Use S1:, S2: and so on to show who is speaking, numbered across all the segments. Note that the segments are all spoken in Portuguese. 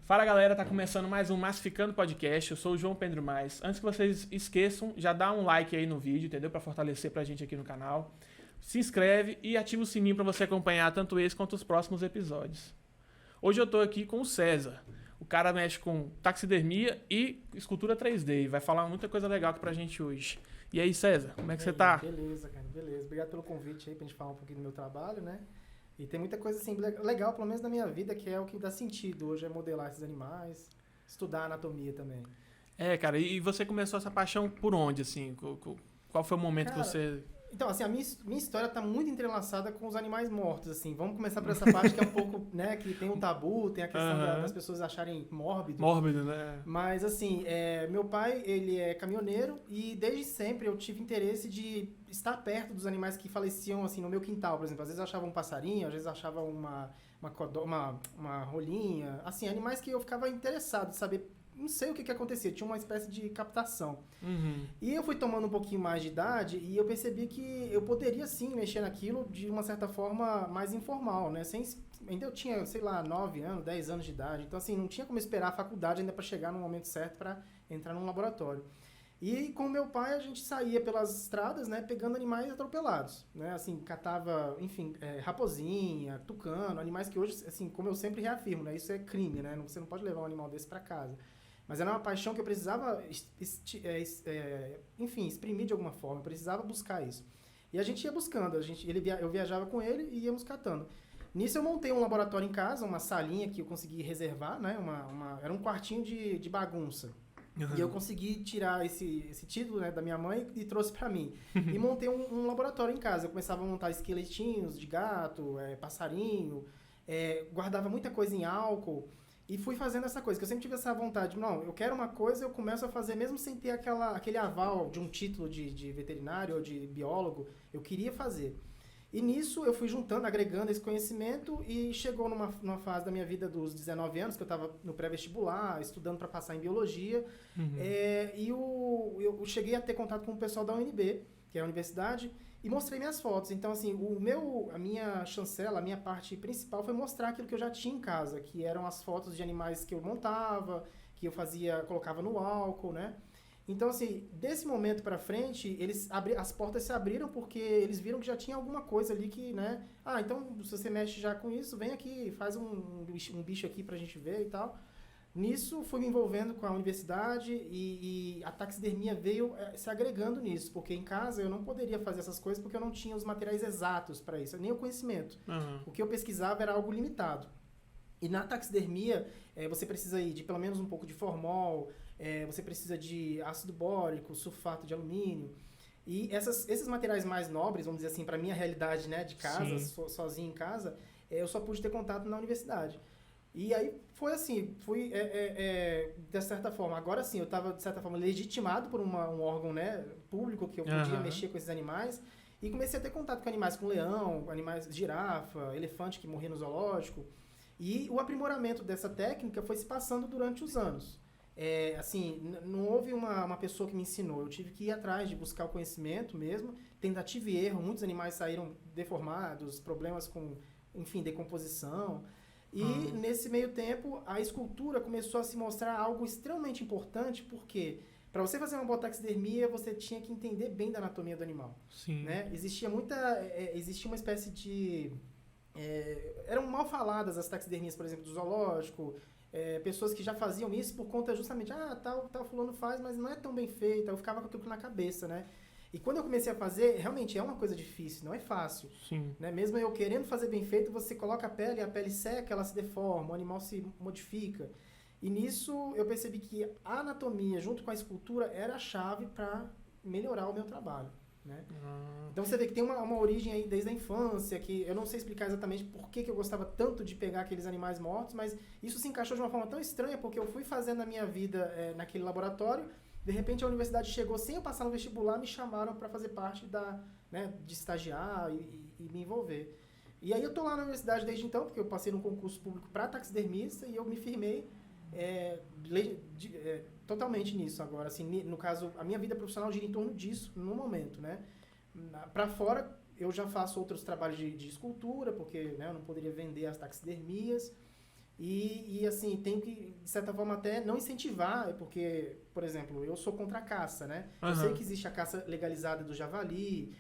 S1: Fala galera, tá começando mais um Massificando Podcast, eu sou o João Pedro Mais. Antes que vocês esqueçam, já dá um like aí no vídeo, entendeu? Pra fortalecer pra gente aqui no canal. Se inscreve e ativa o sininho pra você acompanhar tanto esse quanto os próximos episódios. Hoje eu tô aqui com o César. O cara mexe com taxidermia e escultura 3D. Vai falar muita coisa legal aqui pra gente hoje. E aí, César, como é que você tá?
S2: Beleza, cara, beleza. Obrigado pelo convite aí pra gente falar um pouquinho do meu trabalho, né? E tem muita coisa assim legal, pelo menos na minha vida, que é o que dá sentido hoje, é modelar esses animais, estudar anatomia também.
S1: É, cara, e você começou essa paixão por onde, assim? Qual foi o momento que você...
S2: Então, assim, a minha história tá muito entrelaçada com os animais mortos, assim. Vamos começar por essa parte que é um pouco, né, que tem um tabu, tem a questão das pessoas acharem mórbido.
S1: Mórbido, né?
S2: Mas, assim, meu pai, ele é caminhoneiro e desde sempre eu tive interesse de estar perto dos animais que faleciam, assim, no meu quintal, por exemplo. Às vezes eu achava um passarinho, às vezes eu achava uma rolinha, assim, animais que eu ficava interessado de saber. Não sei o que acontecia, tinha uma espécie de captação.
S1: Uhum.
S2: E eu fui tomando um pouquinho mais de idade e eu percebi que eu poderia sim mexer naquilo de uma certa forma mais informal, né? Ainda eu tinha, sei lá, 9 anos, 10 anos de idade. Então, assim, não tinha como esperar a faculdade ainda para chegar no momento certo para entrar num laboratório. E com meu pai a gente saía pelas estradas, né, pegando animais atropelados, né? Assim, catava, enfim, raposinha, tucano, animais que hoje, assim, como eu sempre reafirmo, né? Isso é crime, né? Você não pode levar um animal desse para casa. Mas era uma paixão que eu precisava, enfim, exprimir de alguma forma. Eu precisava buscar isso. E a gente ia buscando. Eu viajava com ele e íamos catando. Nisso eu montei um laboratório em casa, uma salinha que eu consegui reservar, né? Era um quartinho de bagunça. Uhum. E eu consegui tirar esse título, né, da minha mãe e trouxe pra mim. E montei um laboratório em casa. Eu começava a montar esqueletinhos de gato, passarinho, guardava muita coisa em álcool. E fui fazendo essa coisa, que eu sempre tive essa vontade. Não, eu quero uma coisa, eu começo a fazer, mesmo sem ter aquele aval de um título de veterinário ou de biólogo, eu queria fazer. E nisso eu fui juntando, agregando esse conhecimento e chegou numa fase da minha vida dos 19 anos, que eu estava no pré-vestibular, estudando para passar em biologia, e eu cheguei a ter contato com o pessoal da UNB, que é a universidade, e mostrei minhas fotos. Então, assim, a minha chancela, a minha parte principal foi mostrar aquilo que eu já tinha em casa, que eram as fotos de animais que eu montava, que eu colocava no álcool, né? Então, assim, desse momento pra frente, as portas se abriram porque eles viram que já tinha alguma coisa ali que, né? Ah, então, se você mexe já com isso, vem aqui, faz um bicho aqui pra gente ver e tal. Nisso, fui me envolvendo com a universidade e a taxidermia veio se agregando nisso, porque em casa eu não poderia fazer essas coisas porque eu não tinha os materiais exatos para isso, nem o conhecimento. Uhum. O que eu pesquisava era algo limitado. E na taxidermia, você precisa aí de pelo menos um pouco de formol, você precisa de ácido bórico, sulfato de alumínio. E esses materiais mais nobres, vamos dizer assim, para minha realidade, né, de casa, sozinho em casa, eu só pude ter contato na universidade. E aí foi assim, fui de certa forma, agora sim, eu estava de certa forma legitimado por um órgão, né, público que eu podia mexer com esses animais e comecei a ter contato com animais, com leão, animais, girafa, elefante que morria no zoológico. E o aprimoramento dessa técnica foi se passando durante os anos. Assim, não houve uma pessoa que me ensinou, eu tive que ir atrás de buscar o conhecimento mesmo, tentativa e erro, muitos animais saíram deformados, problemas com, enfim, decomposição. E nesse meio tempo, a escultura começou a se mostrar algo extremamente importante, porque para você fazer uma boa taxidermia, você tinha que entender bem da anatomia do animal.
S1: Sim.
S2: Né? Existia uma espécie de... eram mal faladas as taxidermias, por exemplo, do zoológico, pessoas que já faziam isso por conta justamente, tal fulano faz, mas não é tão bem feito, eu ficava com aquilo na cabeça, né? E quando eu comecei a fazer, realmente é uma coisa difícil, não é fácil.
S1: Sim.
S2: Né? Mesmo eu querendo fazer bem feito, você coloca a pele seca, ela se deforma, o animal se modifica. E nisso eu percebi que a anatomia, junto com a escultura, era a chave para melhorar o meu trabalho. Né? Então você vê que tem uma origem aí desde a infância, que eu não sei explicar exatamente por que eu gostava tanto de pegar aqueles animais mortos, mas isso se encaixou de uma forma tão estranha, porque eu fui fazendo a minha vida naquele laboratório. De repente a universidade chegou sem eu passar no vestibular, me chamaram para fazer parte de estagiar e me envolver. E aí eu tô lá na universidade desde então, porque eu passei num concurso público para taxidermista e eu me firmei totalmente nisso agora. Assim, no caso, a minha vida profissional gira em torno disso no momento, né? Para fora, eu já faço outros trabalhos de escultura, porque né, eu não poderia vender as taxidermias. E assim, tenho que, de certa forma, até não incentivar, porque, por exemplo, eu sou contra a caça, né? Eu sei que existe a caça legalizada do javali,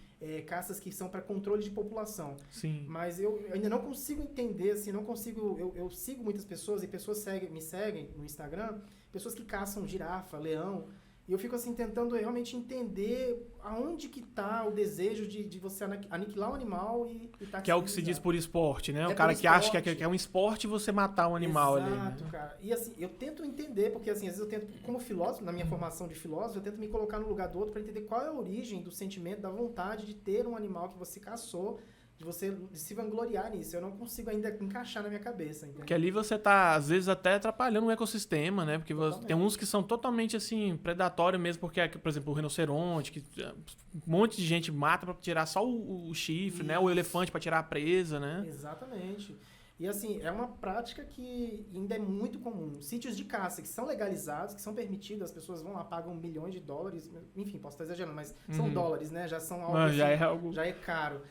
S2: caças que são para controle de população.
S1: Sim.
S2: Mas eu ainda não consigo entender, assim, não consigo... Eu sigo muitas pessoas, e pessoas me seguem no Instagram, pessoas que caçam girafa, leão, e eu fico assim tentando realmente entender aonde que tá o desejo de você aniquilar o animal e
S1: que é o que se diz por esporte, né? O cara que
S2: esporte.
S1: acha que é um esporte você matar um animal.
S2: Exato,
S1: ali.
S2: Exato, cara. E assim, eu tento entender, porque assim, às vezes eu tento, como filósofo, na minha formação de filósofo, eu tento me colocar no lugar do outro para entender qual é a origem do sentimento, da vontade de ter um animal que você caçou, de se vangloriar nisso. Eu não consigo ainda encaixar na minha cabeça, entendeu?
S1: Porque ali você tá, às vezes, até atrapalhando o ecossistema, né? Porque tem uns que são totalmente, assim, predatórios mesmo, porque, por exemplo, o rinoceronte, que um monte de gente mata pra tirar só o chifre, né? O elefante pra tirar a presa, né?
S2: Exatamente. E, assim, é uma prática que ainda é muito comum. Sítios de caça que são legalizados, que são permitidos, as pessoas vão lá, pagam milhões de dólares, enfim, posso estar exagerando, mas são dólares, né? Já são algo assim, já é caro.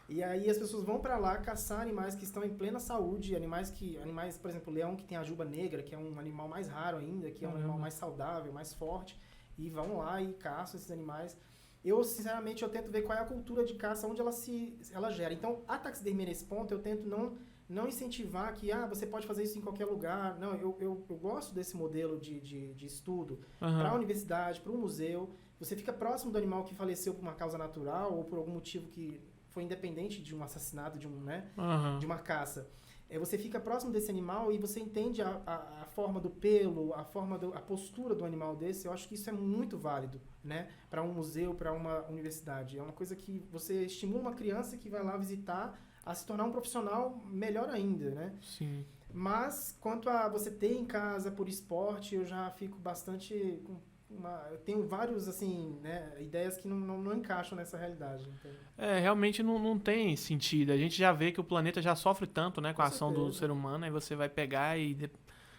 S2: E aí as pessoas vão para lá caçar animais que estão em plena saúde, animais, por exemplo, o leão que tem a juba negra, que é um animal mais raro ainda, que é um animal mais saudável, mais forte, e vão lá e caçam esses animais. Eu, sinceramente, eu tento ver qual é a cultura de caça, onde ela gera. Então, a taxidermia nesse ponto, eu tento não incentivar que você pode fazer isso em qualquer lugar. Não, eu gosto desse modelo de estudo para a universidade, para o museu. Você fica próximo do animal que faleceu por uma causa natural ou por algum motivo que foi independente de um assassinato, de uma caça. Você fica próximo desse animal e você entende a forma do pelo, a postura do animal desse. Eu acho que isso é muito válido, né? Para um museu, para uma universidade. É uma coisa que você estimula uma criança que vai lá visitar a se tornar um profissional melhor ainda, né?
S1: Sim.
S2: Mas, quanto a você ter em casa por esporte, eu já fico bastante... eu tenho vários, assim, né, ideias que não encaixam nessa realidade. Entendeu?
S1: Realmente não tem sentido. A gente já vê que o planeta já sofre tanto, né, com a ação do ser humano, aí você vai pegar e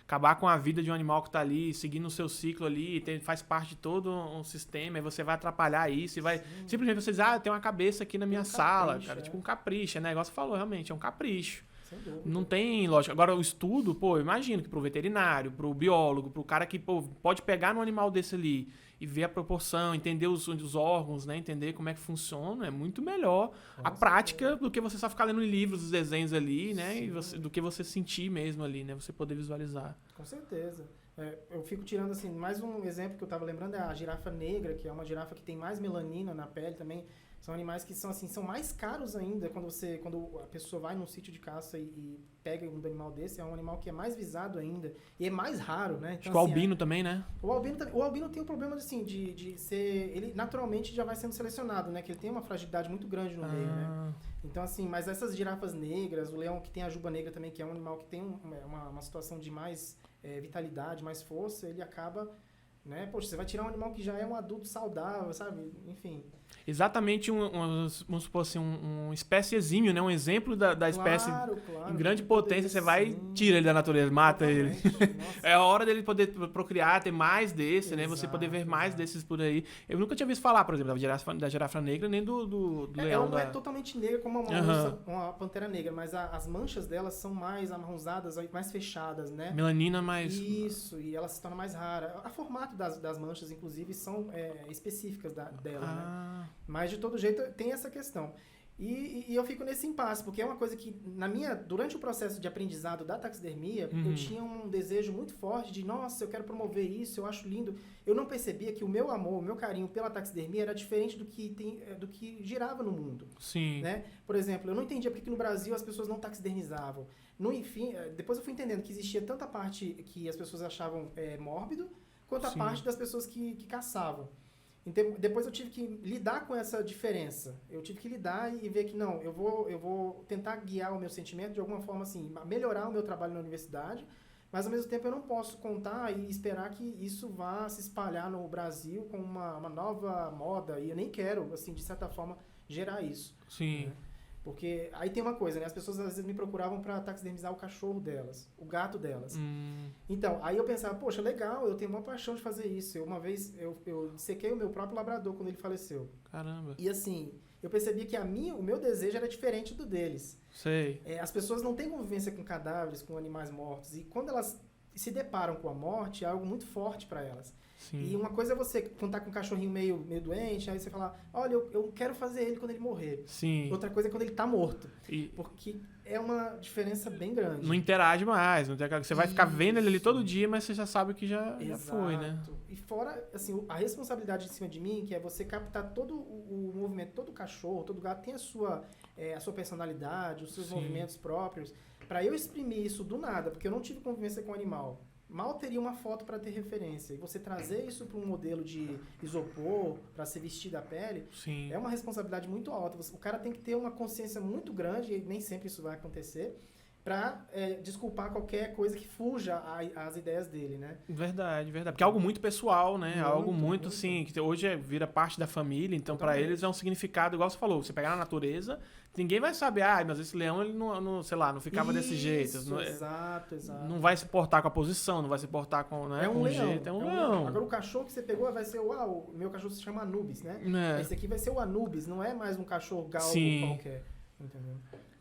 S1: acabar com a vida de um animal que está ali, seguindo o seu ciclo ali, faz parte de todo um sistema, aí você vai atrapalhar isso e vai... Simplesmente você diz, tem uma cabeça aqui na minha sala, capricho, cara, tipo um capricho, né? Igual você falou, realmente, é um capricho. Não tem lógica. Agora, o estudo, imagino que pro veterinário, pro biólogo, pro cara que, pode pegar no animal desse ali e ver a proporção, entender os órgãos, né? Entender como é que funciona, é muito melhor a prática do que você só ficar lendo livros, os desenhos ali, né? E do que você sentir mesmo ali, né? Você poder visualizar.
S2: Com certeza. Eu fico tirando, assim, mais um exemplo que eu tava lembrando é a girafa negra, que é uma girafa que tem mais melanina na pele também. São animais que são, assim, são mais caros ainda quando a pessoa vai num sítio de caça e pega um animal desse. É um animal que é mais visado ainda e é mais raro, né? Então,
S1: acho que o albino também, né?
S2: O albino tem o problema, assim, de ser... Ele naturalmente já vai sendo selecionado, né? Que ele tem uma fragilidade muito grande no meio, né? Então, assim, mas essas girafas negras, o leão que tem a juba negra também, que é um animal que tem uma situação de mais vitalidade, mais força, ele acaba... Né? Poxa, você vai tirar um animal que já é um adulto saudável, sabe? Enfim...
S1: Exatamente vamos supor assim, um espécie exímio, né? Um exemplo da espécie em grande potência, você vai e tira ele da natureza, mata ele. É a hora dele poder procriar, ter mais desse, né? Você poder ver mais desses por aí. Eu nunca tinha visto falar, por exemplo, da girafa negra, nem do leão.
S2: Ela não é totalmente negra como uma pantera negra, mas as manchas delas são mais amarronzadas, mais fechadas, né?
S1: Melanina mais...
S2: Isso, e ela se torna mais rara. O formato das manchas, inclusive, são específicas dela, né? Mas, de todo jeito, tem essa questão. E eu fico nesse impasse, porque é uma coisa que, durante o processo de aprendizado da taxidermia, eu tinha um desejo muito forte de, nossa, eu quero promover isso, eu acho lindo. Eu não percebia que o meu amor, o meu carinho pela taxidermia era diferente do que girava no mundo.
S1: Sim.
S2: Né? Por exemplo, eu não entendia porque que no Brasil as pessoas não taxidermizavam. Enfim, depois eu fui entendendo que existia tanta parte que as pessoas achavam mórbido, quanto a parte das pessoas que caçavam. Então, depois eu tive que lidar com essa diferença. Eu tive que lidar e ver que, não, eu vou tentar guiar o meu sentimento de alguma forma, assim, melhorar o meu trabalho na universidade, mas ao mesmo tempo eu não posso contar e esperar que isso vá se espalhar no Brasil com uma nova moda, e eu nem quero, assim, de certa forma, gerar isso.
S1: Sim.
S2: Né? Porque aí tem uma coisa, né? As pessoas às vezes me procuravam para taxidermizar o cachorro delas, o gato delas. Então, aí eu pensava, poxa, legal, eu tenho uma paixão de fazer isso. Uma vez eu dissequei o meu próprio labrador quando ele faleceu.
S1: Caramba.
S2: E assim, eu percebi que o meu desejo era diferente do deles.
S1: Sei.
S2: As pessoas não têm convivência com cadáveres, com animais mortos. E quando elas se deparam com a morte, é algo muito forte para elas.
S1: Sim.
S2: E uma coisa é você contar com um cachorrinho meio doente, aí você falar, olha, eu quero fazer ele quando ele morrer.
S1: Sim.
S2: Outra coisa é quando ele tá morto. Porque é uma diferença bem grande.
S1: Não interage mais. Você vai ficar vendo ele ali todo dia, mas você já sabe que já foi, né?
S2: E fora, assim, a responsabilidade em cima de mim, que é você captar todo o movimento, todo cachorro, todo gato tem a sua personalidade, os seus movimentos próprios. Para eu exprimir isso do nada, porque eu não tive convivência com o animal, mal teria uma foto para ter referência. E você trazer isso para um modelo de isopor, para ser vestido a pele, é uma responsabilidade muito alta. O cara tem que ter uma consciência muito grande, e nem sempre isso vai acontecer, para desculpar qualquer coisa que fuja às ideias dele, né?
S1: Verdade. Porque é algo muito pessoal, né? Algo muito, assim, que hoje vira parte da família, então para eles é um significado, igual você falou, você pegar na natureza, ninguém vai saber, mas esse leão, ele não sei lá, não ficava desse jeito.
S2: Exato.
S1: Não vai se portar com a posição, não vai se portar com, né, com o jeito. É um leão.
S2: Agora o cachorro que você pegou vai ser, o meu cachorro se chama Anubis, né? Esse aqui vai ser o Anubis, não é mais um cachorro galgo qualquer, entendeu?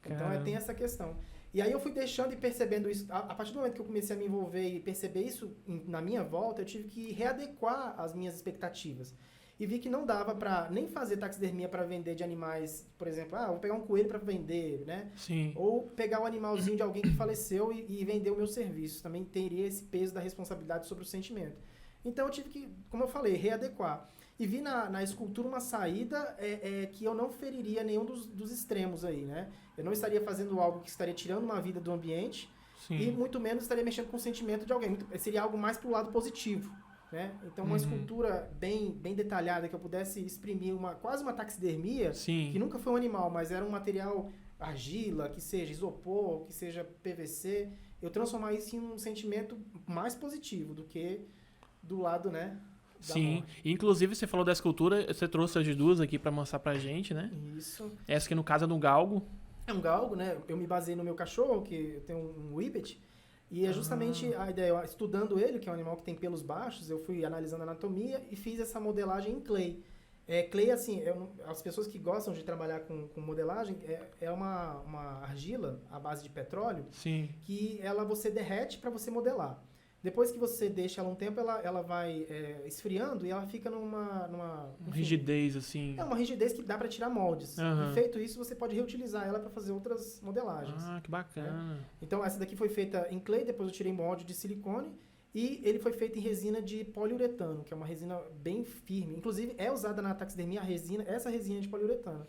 S2: Então tem essa questão. E aí eu fui deixando e percebendo isso. A partir do momento que eu comecei a me envolver e perceber isso na minha volta, eu tive que readequar as minhas expectativas. E vi que não dava pra nem fazer taxidermia para vender de animais, por exemplo, vou pegar um coelho para vender, né?
S1: Sim.
S2: Ou pegar o animalzinho de alguém que faleceu e vender o meu serviço. Também teria esse peso da responsabilidade sobre o sentimento. Então eu tive que, como eu falei, readequar. E vi na escultura uma saída que eu não feriria nenhum dos extremos aí, né? Eu não estaria fazendo algo que estaria tirando uma vida do ambiente e muito menos estaria mexendo com o sentimento de alguém. Seria algo mais pro lado positivo, né? Então uma escultura bem detalhada que eu pudesse exprimir quase uma taxidermia, que nunca foi um animal, mas era um material argila, que seja isopor, que seja PVC, eu transformar isso em um sentimento mais positivo do que do lado, né?
S1: Sim, inclusive você falou da escultura, você trouxe as duas aqui pra mostrar pra gente, né?
S2: Isso.
S1: Essa aqui no caso é do galgo.
S2: É um galgo, né? Eu me baseei no meu cachorro, que eu tenho um Whippet, e é justamente a ideia, estudando ele, que é um animal que tem pelos baixos, eu fui analisando a anatomia e fiz essa modelagem em clay. Clay, assim, as pessoas que gostam de trabalhar com modelagem, é uma argila à base de petróleo, que você derrete para você modelar. Depois que você deixa ela um tempo, ela vai esfriando e ela fica numa
S1: rigidez, assim.
S2: É uma rigidez que dá para tirar moldes. E feito isso, você pode reutilizar ela para fazer outras modelagens.
S1: Que bacana.
S2: Então, essa daqui foi feita em clay, depois eu tirei molde de silicone e ele foi feito em resina de poliuretano, que é uma resina bem firme. Inclusive, é usada na taxidermia essa resina de poliuretano.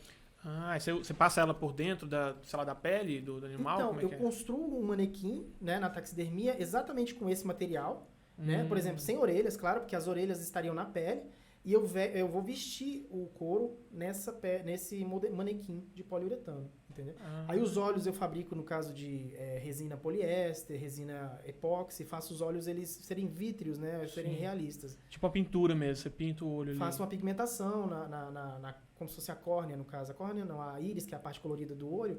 S1: Você passa ela por dentro da pele do animal?
S2: Então,
S1: como
S2: eu construo um manequim, né, na taxidermia exatamente com esse material, né? Por exemplo, sem orelhas, claro, porque as orelhas estariam na pele, e eu vou vestir o couro nesse manequim de poliuretano, entendeu? Aí os olhos eu fabrico, no caso de resina poliéster, resina epóxi, faço os olhos eles serem vítreos, né, serem realistas.
S1: Tipo a pintura mesmo, você pinta o olho ali.
S2: Faço uma pigmentação como se fosse a córnea, no caso. A córnea não, a íris, que é a parte colorida do olho,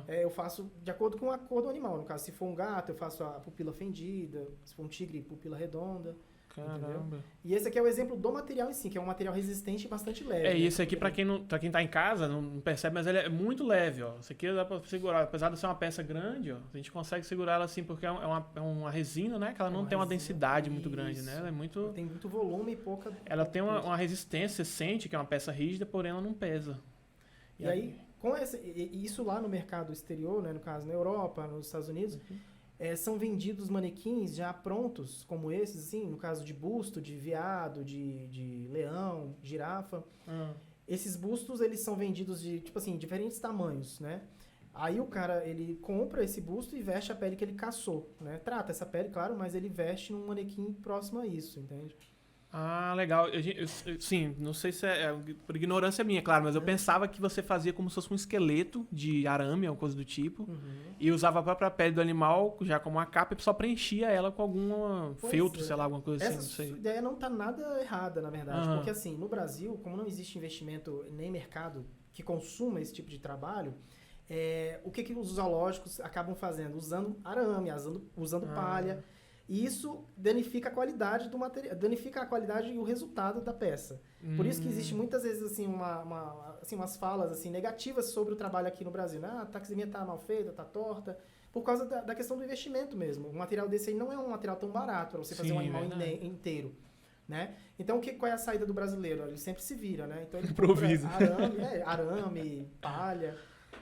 S2: eu faço de acordo com a cor do animal. No caso, se for um gato, eu faço a pupila fendida, se for um tigre, pupila redonda.
S1: Caramba.
S2: Entendeu? E esse aqui é o exemplo do material em si, que é um material resistente e bastante leve.
S1: E esse aqui, pra quem tá em casa, não percebe, mas ele é muito leve, ó. Esse aqui dá pra segurar, apesar de ser uma peça grande, ó, a gente consegue segurar ela assim, porque é uma resina, né, que ela não tem uma densidade muito grande, né, ela é muito...
S2: Tem muito volume e pouca...
S1: Ela tem uma resistência, você sente que é uma peça rígida, porém ela não pesa.
S2: E aí, Isso lá no mercado exterior, né, no caso na Europa, nos Estados Unidos, são vendidos manequins já prontos, como esses, assim, no caso de busto, de veado, de leão, girafa. Esses bustos, eles são vendidos de, tipo assim, diferentes tamanhos, né? Aí o cara, ele compra esse busto e veste a pele que ele caçou, né? Trata essa pele, claro, mas ele veste num manequim próximo a isso, entende?
S1: Ah, legal. Sim, não sei se é por ignorância minha, claro, mas eu pensava que você fazia como se fosse um esqueleto de arame, alguma coisa do tipo, e usava a própria pele do animal já como uma capa e só preenchia ela com algum feltro, sei lá, alguma coisa assim, não sei.
S2: Essa ideia não tá nada errada, na verdade, porque assim, no Brasil, como não existe investimento nem mercado que consuma esse tipo de trabalho, o que os zoológicos acabam fazendo? Usando arame, usando palha. E isso danifica a qualidade do material, danifica a qualidade e o resultado da peça. Por isso que existe muitas vezes assim, umas falas assim, negativas sobre o trabalho aqui no Brasil. A taxidermia tá mal feita, tá torta, por causa da questão do investimento mesmo. Um material desse aí não é um material tão barato para você fazer um animal inteiro. Né? Então, qual é a saída do brasileiro? Ele sempre se vira, né? Então ele
S1: improvisa.
S2: Arame, palha.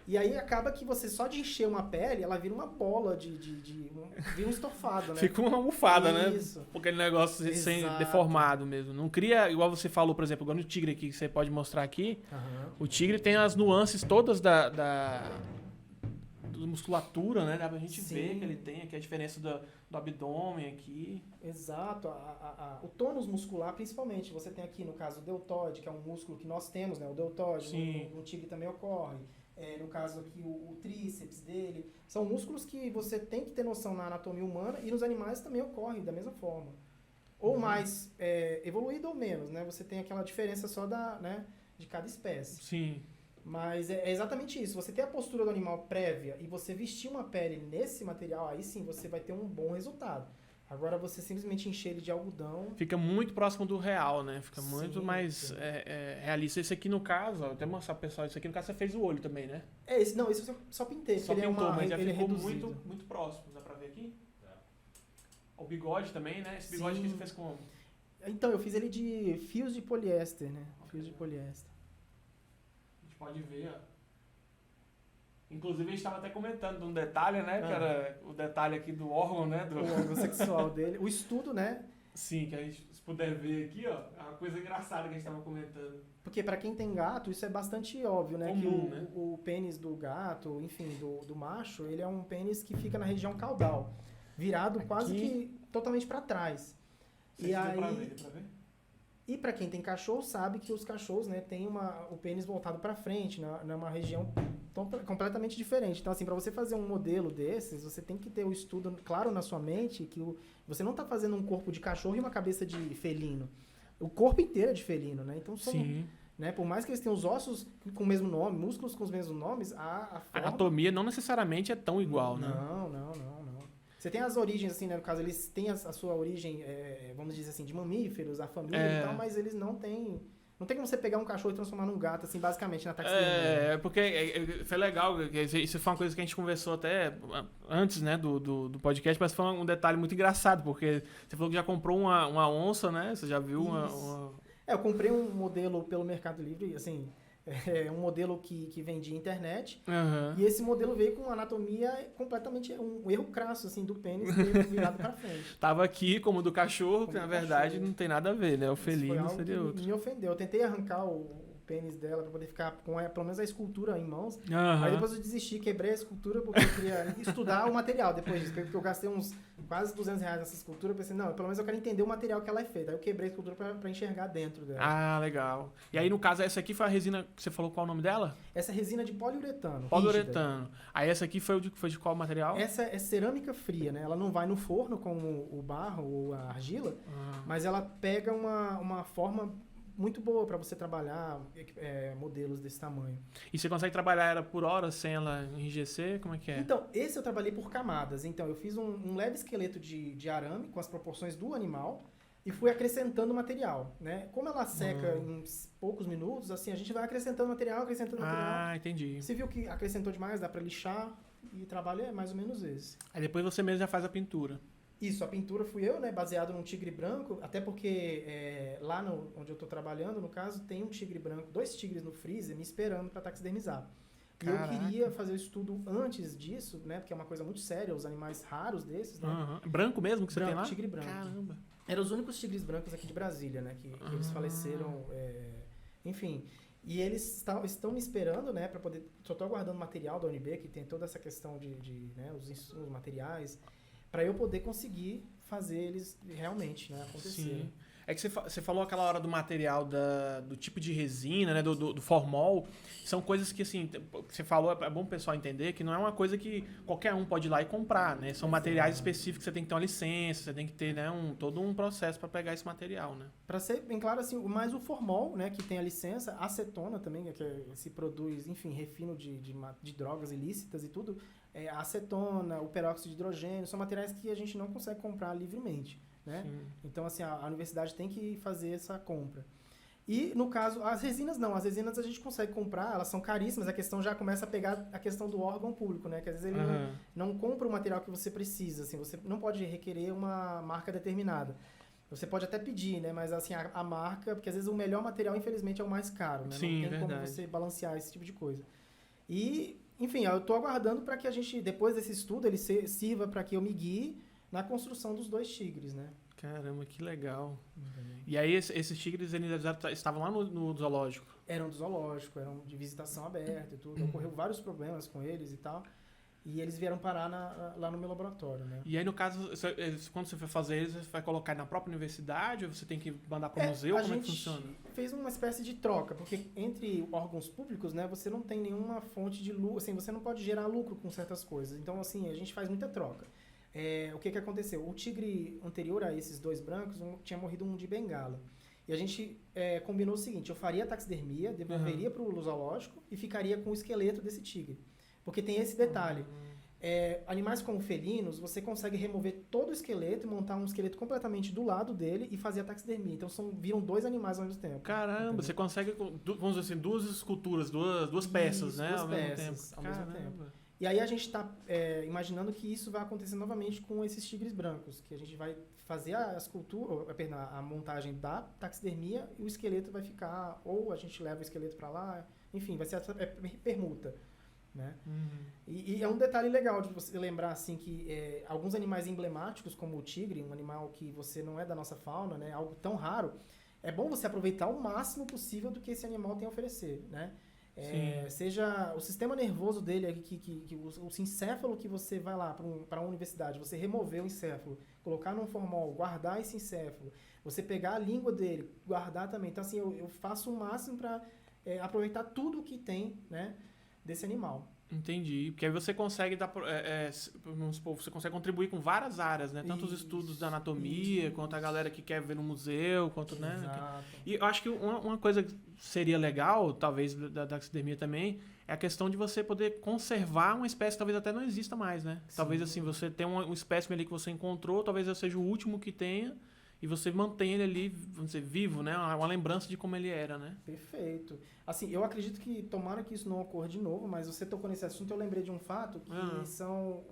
S2: E aí acaba que você só de encher uma pele, ela vira uma bola vira um estofado, né?
S1: Fica uma almofada,
S2: Isso.
S1: né? Porque aquele negócio sem deformado mesmo. Não cria, igual você falou, por exemplo, agora no tigre aqui, que você pode mostrar aqui. O tigre tem as nuances todas da musculatura, né? Dá pra gente ver que ele tem aqui a diferença do abdômen aqui.
S2: Exato. O tônus muscular, principalmente. Você tem aqui, no caso, o deltoide, que é um músculo que nós temos, né? O deltoide, no tigre também ocorre. No caso aqui, o tríceps dele. São músculos que você tem que ter noção na anatomia humana e nos animais também ocorre da mesma forma. Ou mais evoluído ou menos, né? Você tem aquela diferença só de cada espécie.
S1: Sim.
S2: Mas é exatamente isso. Você ter a postura do animal prévia e você vestir uma pele nesse material, aí sim você vai ter um bom resultado. Agora, você simplesmente encher ele de algodão...
S1: Fica muito próximo do real, né? Fica muito mais realista. Esse aqui, no caso, até mostrar pro pessoal, isso aqui, no caso, você fez o olho também, né?
S2: Esse eu só pintei.
S1: Só
S2: ele
S1: pintou, mas já
S2: ele
S1: ficou
S2: reduzido.
S1: muito próximo. Dá pra ver aqui? O bigode também, né? Esse bigode que você fez como?
S2: Então, eu fiz ele de fios de poliéster, né? Fios de poliéster.
S1: A gente pode ver, ó. Inclusive, a gente estava até comentando de um detalhe, né? Que era o detalhe aqui do órgão, né?
S2: O órgão sexual dele. O estudo, né?
S1: Sim, que a gente, se puder ver aqui, ó, é uma coisa engraçada que a gente estava comentando.
S2: Porque para quem tem gato, isso é bastante óbvio, né?
S1: Comum,
S2: que
S1: né?
S2: o pênis do gato, enfim, do macho, ele é um pênis que fica na região caudal. Virado aqui, quase que totalmente para trás.
S1: Deu pra ver?
S2: E para quem tem cachorro, sabe que os cachorros, né, tem o pênis voltado para frente, numa região completamente diferente. Então, assim, para você fazer um modelo desses, você tem que ter o estudo claro na sua mente que você não está fazendo um corpo de cachorro e uma cabeça de felino. O corpo inteiro é de felino, né? Então,
S1: Sim.
S2: Né, por mais que eles tenham os ossos com o mesmo nome, músculos com os mesmos nomes, a forma...
S1: anatomia não necessariamente é tão igual, né?
S2: Não. Você tem as origens, assim, né? No caso, eles têm a sua origem, vamos dizer assim, de mamíferos, a família e tal, mas eles não têm... Não tem como você pegar um cachorro e transformar num gato, assim, basicamente, na taxidermia.
S1: Porque foi legal, isso foi uma coisa que a gente conversou até antes, né, do podcast, mas foi um detalhe muito engraçado, porque você falou que já comprou uma onça, né? Você já viu uma...
S2: Eu comprei um modelo pelo Mercado Livre, assim... um modelo que vendia internet. E esse modelo veio com anatomia completamente... Um erro crasso, assim, do pênis virado pra frente.
S1: Tava aqui como do cachorro, que na verdade não tem nada a ver, né? O felino seria outro.
S2: Me ofendeu. Eu tentei arrancar o pênis dela pra poder ficar com pelo menos a escultura em mãos. Aí depois eu desisti, quebrei a escultura porque eu queria estudar o material depois disso. Porque eu gastei uns quase R$200 nessa escultura. Eu pensei, não, pelo menos eu quero entender o material que ela é feita. Aí eu quebrei a escultura pra enxergar dentro dela.
S1: Ah, legal. E aí, no caso, essa aqui foi a resina que você falou, qual é o nome dela?
S2: Essa é resina de poliuretano.
S1: Poliuretano. Aí essa aqui foi de qual material?
S2: Essa é cerâmica fria, né? Ela não vai no forno como o barro ou a argila, mas ela pega uma forma muito boa para você trabalhar modelos desse tamanho.
S1: E você consegue trabalhar ela por horas sem ela enrijecer? Como é que é?
S2: Então, esse eu trabalhei por camadas. Então, eu fiz um leve esqueleto de arame com as proporções do animal e fui acrescentando material, né? Como ela seca em poucos minutos, assim, a gente vai acrescentando material.
S1: Ah, entendi.
S2: Você viu que acrescentou demais, dá para lixar e o trabalho é mais ou menos esse.
S1: Aí depois você mesmo já faz a pintura.
S2: Isso, a pintura fui eu, né, baseado num tigre branco, até porque lá onde eu tô trabalhando, no caso, tem um tigre branco, 2 tigres no freezer me esperando para taxidermizar. E eu queria fazer o estudo antes disso, né? Porque é uma coisa muito séria, os animais raros desses, né?
S1: Branco mesmo que você tem lá?
S2: Tigre branco.
S1: Caramba.
S2: Eram os únicos tigres brancos aqui de Brasília, né? Que eles faleceram, enfim. E eles estão me esperando, né? Para poder... Só estou aguardando material da UNB, que tem toda essa questão de né, os insumos, materiais, para eu poder conseguir fazer eles realmente, né, acontecerem.
S1: Sim. É que você falou aquela hora do material, do tipo de resina, né, do formol. São coisas que, assim, você falou, é bom o pessoal entender que não é uma coisa que qualquer um pode ir lá e comprar, né? São materiais específicos, você tem que ter uma licença, você tem que ter, né, todo um processo para pegar esse material, né?
S2: Para ser bem claro, assim, mais o formol, né, que tem a licença, a acetona também, que se produz, enfim, refino de drogas ilícitas e tudo, a acetona, o peróxido de hidrogênio, são materiais que a gente não consegue comprar livremente. Né? Então, assim, a universidade tem que fazer essa compra. E, no caso, as resinas não. As resinas a gente consegue comprar, elas são caríssimas. A questão já começa a pegar a questão do órgão público, né? Que às vezes ele não compra o material que você precisa. Assim, você não pode requerer uma marca determinada. Você pode até pedir, né? Mas, assim, a marca... Porque, às vezes, o melhor material, infelizmente, é o mais caro, né?
S1: Sim,
S2: não tem
S1: verdade.
S2: como você balancear esse tipo de coisa. E, enfim, eu estou aguardando para que a gente, depois desse estudo, ele sirva para que eu me guie na construção dos 2 tigres, né?
S1: Caramba, que legal. E aí esses tigres eles estavam lá no zoológico?
S2: Eram do zoológico, eram de visitação aberta e tudo. Ocorreu vários problemas com eles e tal. E eles vieram parar lá no meu laboratório, né?
S1: E aí, no caso, quando você for fazer eles, você vai colocar na própria universidade ou você tem que mandar para o museu? Como é que funciona? A gente
S2: fez uma espécie de troca, porque entre órgãos públicos, né, você não tem nenhuma fonte de lucro, assim, você não pode gerar lucro com certas coisas. Então, assim, a gente faz muita troca. O que aconteceu? O tigre anterior a esses 2 brancos tinha morrido um de bengala. E a gente combinou o seguinte, eu faria a taxidermia, devolveria para o zoológico e ficaria com o esqueleto desse tigre. Porque tem esse detalhe. Animais como felinos, você consegue remover todo o esqueleto e montar um esqueleto completamente do lado dele e fazer a taxidermia. Então viram 2 animais ao mesmo tempo.
S1: Caramba, entendeu? Você consegue, vamos dizer assim, 2 esculturas, duas peças, né?
S2: Ao mesmo tempo. E aí a gente está imaginando que isso vai acontecer novamente com esses tigres brancos, que a gente vai fazer a montagem da taxidermia e o esqueleto vai ficar, ou a gente leva o esqueleto para lá, enfim, vai ser permuta. Né? E é um detalhe legal de você lembrar assim, que alguns animais emblemáticos, como o tigre, um animal que você não é da nossa fauna, né, algo tão raro, é bom você aproveitar o máximo possível do que esse animal tem a oferecer. Né? Seja o sistema nervoso dele, o encéfalo que você vai lá para uma universidade, você remover o encéfalo, colocar num formol, guardar esse encéfalo, você pegar a língua dele, guardar também. Então, assim, eu faço o máximo para aproveitar tudo que tem, né, desse animal.
S1: Entendi. Porque aí você consegue vamos supor, você consegue contribuir com várias áreas, né? Tanto os estudos da anatomia, quanto a galera que quer ver no museu, quanto, né?
S2: Exato.
S1: E eu acho que uma coisa que seria legal, talvez, da taxidermia também, é a questão de você poder conservar uma espécie que talvez até não exista mais, né? Sim. Talvez, assim, você tem um espécime ali que você encontrou, talvez seja o último que tenha, e você mantém ele ali, vamos dizer, vivo, né? Uma lembrança de como ele era, né?
S2: Perfeito. Assim, eu acredito que, tomara que isso não ocorra de novo, mas você tocou nesse assunto, eu lembrei de um fato que são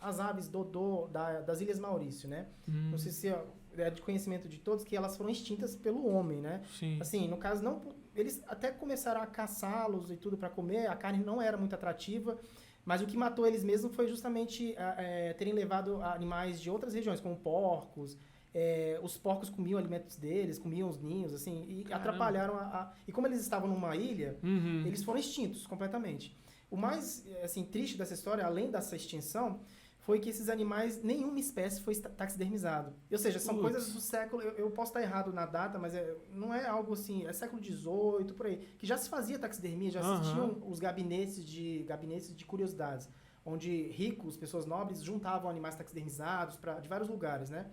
S2: as aves dodô das Ilhas Maurício, né? Não sei se é de conhecimento de todos, que elas foram extintas pelo homem, né?
S1: Sim.
S2: Assim, no caso, não, eles até começaram a caçá-los e tudo para comer, a carne não era muito atrativa, mas o que matou eles mesmo foi justamente terem levado animais de outras regiões, como porcos. Os porcos comiam alimentos deles, comiam os ninhos, assim, e Caramba. Atrapalharam E como eles estavam numa ilha, eles foram extintos completamente. O mais, assim, triste dessa história, além dessa extinção, foi que esses animais, nenhuma espécie foi taxidermizado. Ou seja, são coisas do século... Eu posso estar errado na data, mas não é algo assim... É século XVIII, por aí. Que já se fazia taxidermia, já existiam os gabinetes de curiosidades, onde ricos, pessoas nobres, juntavam animais taxidermizados de vários lugares, né?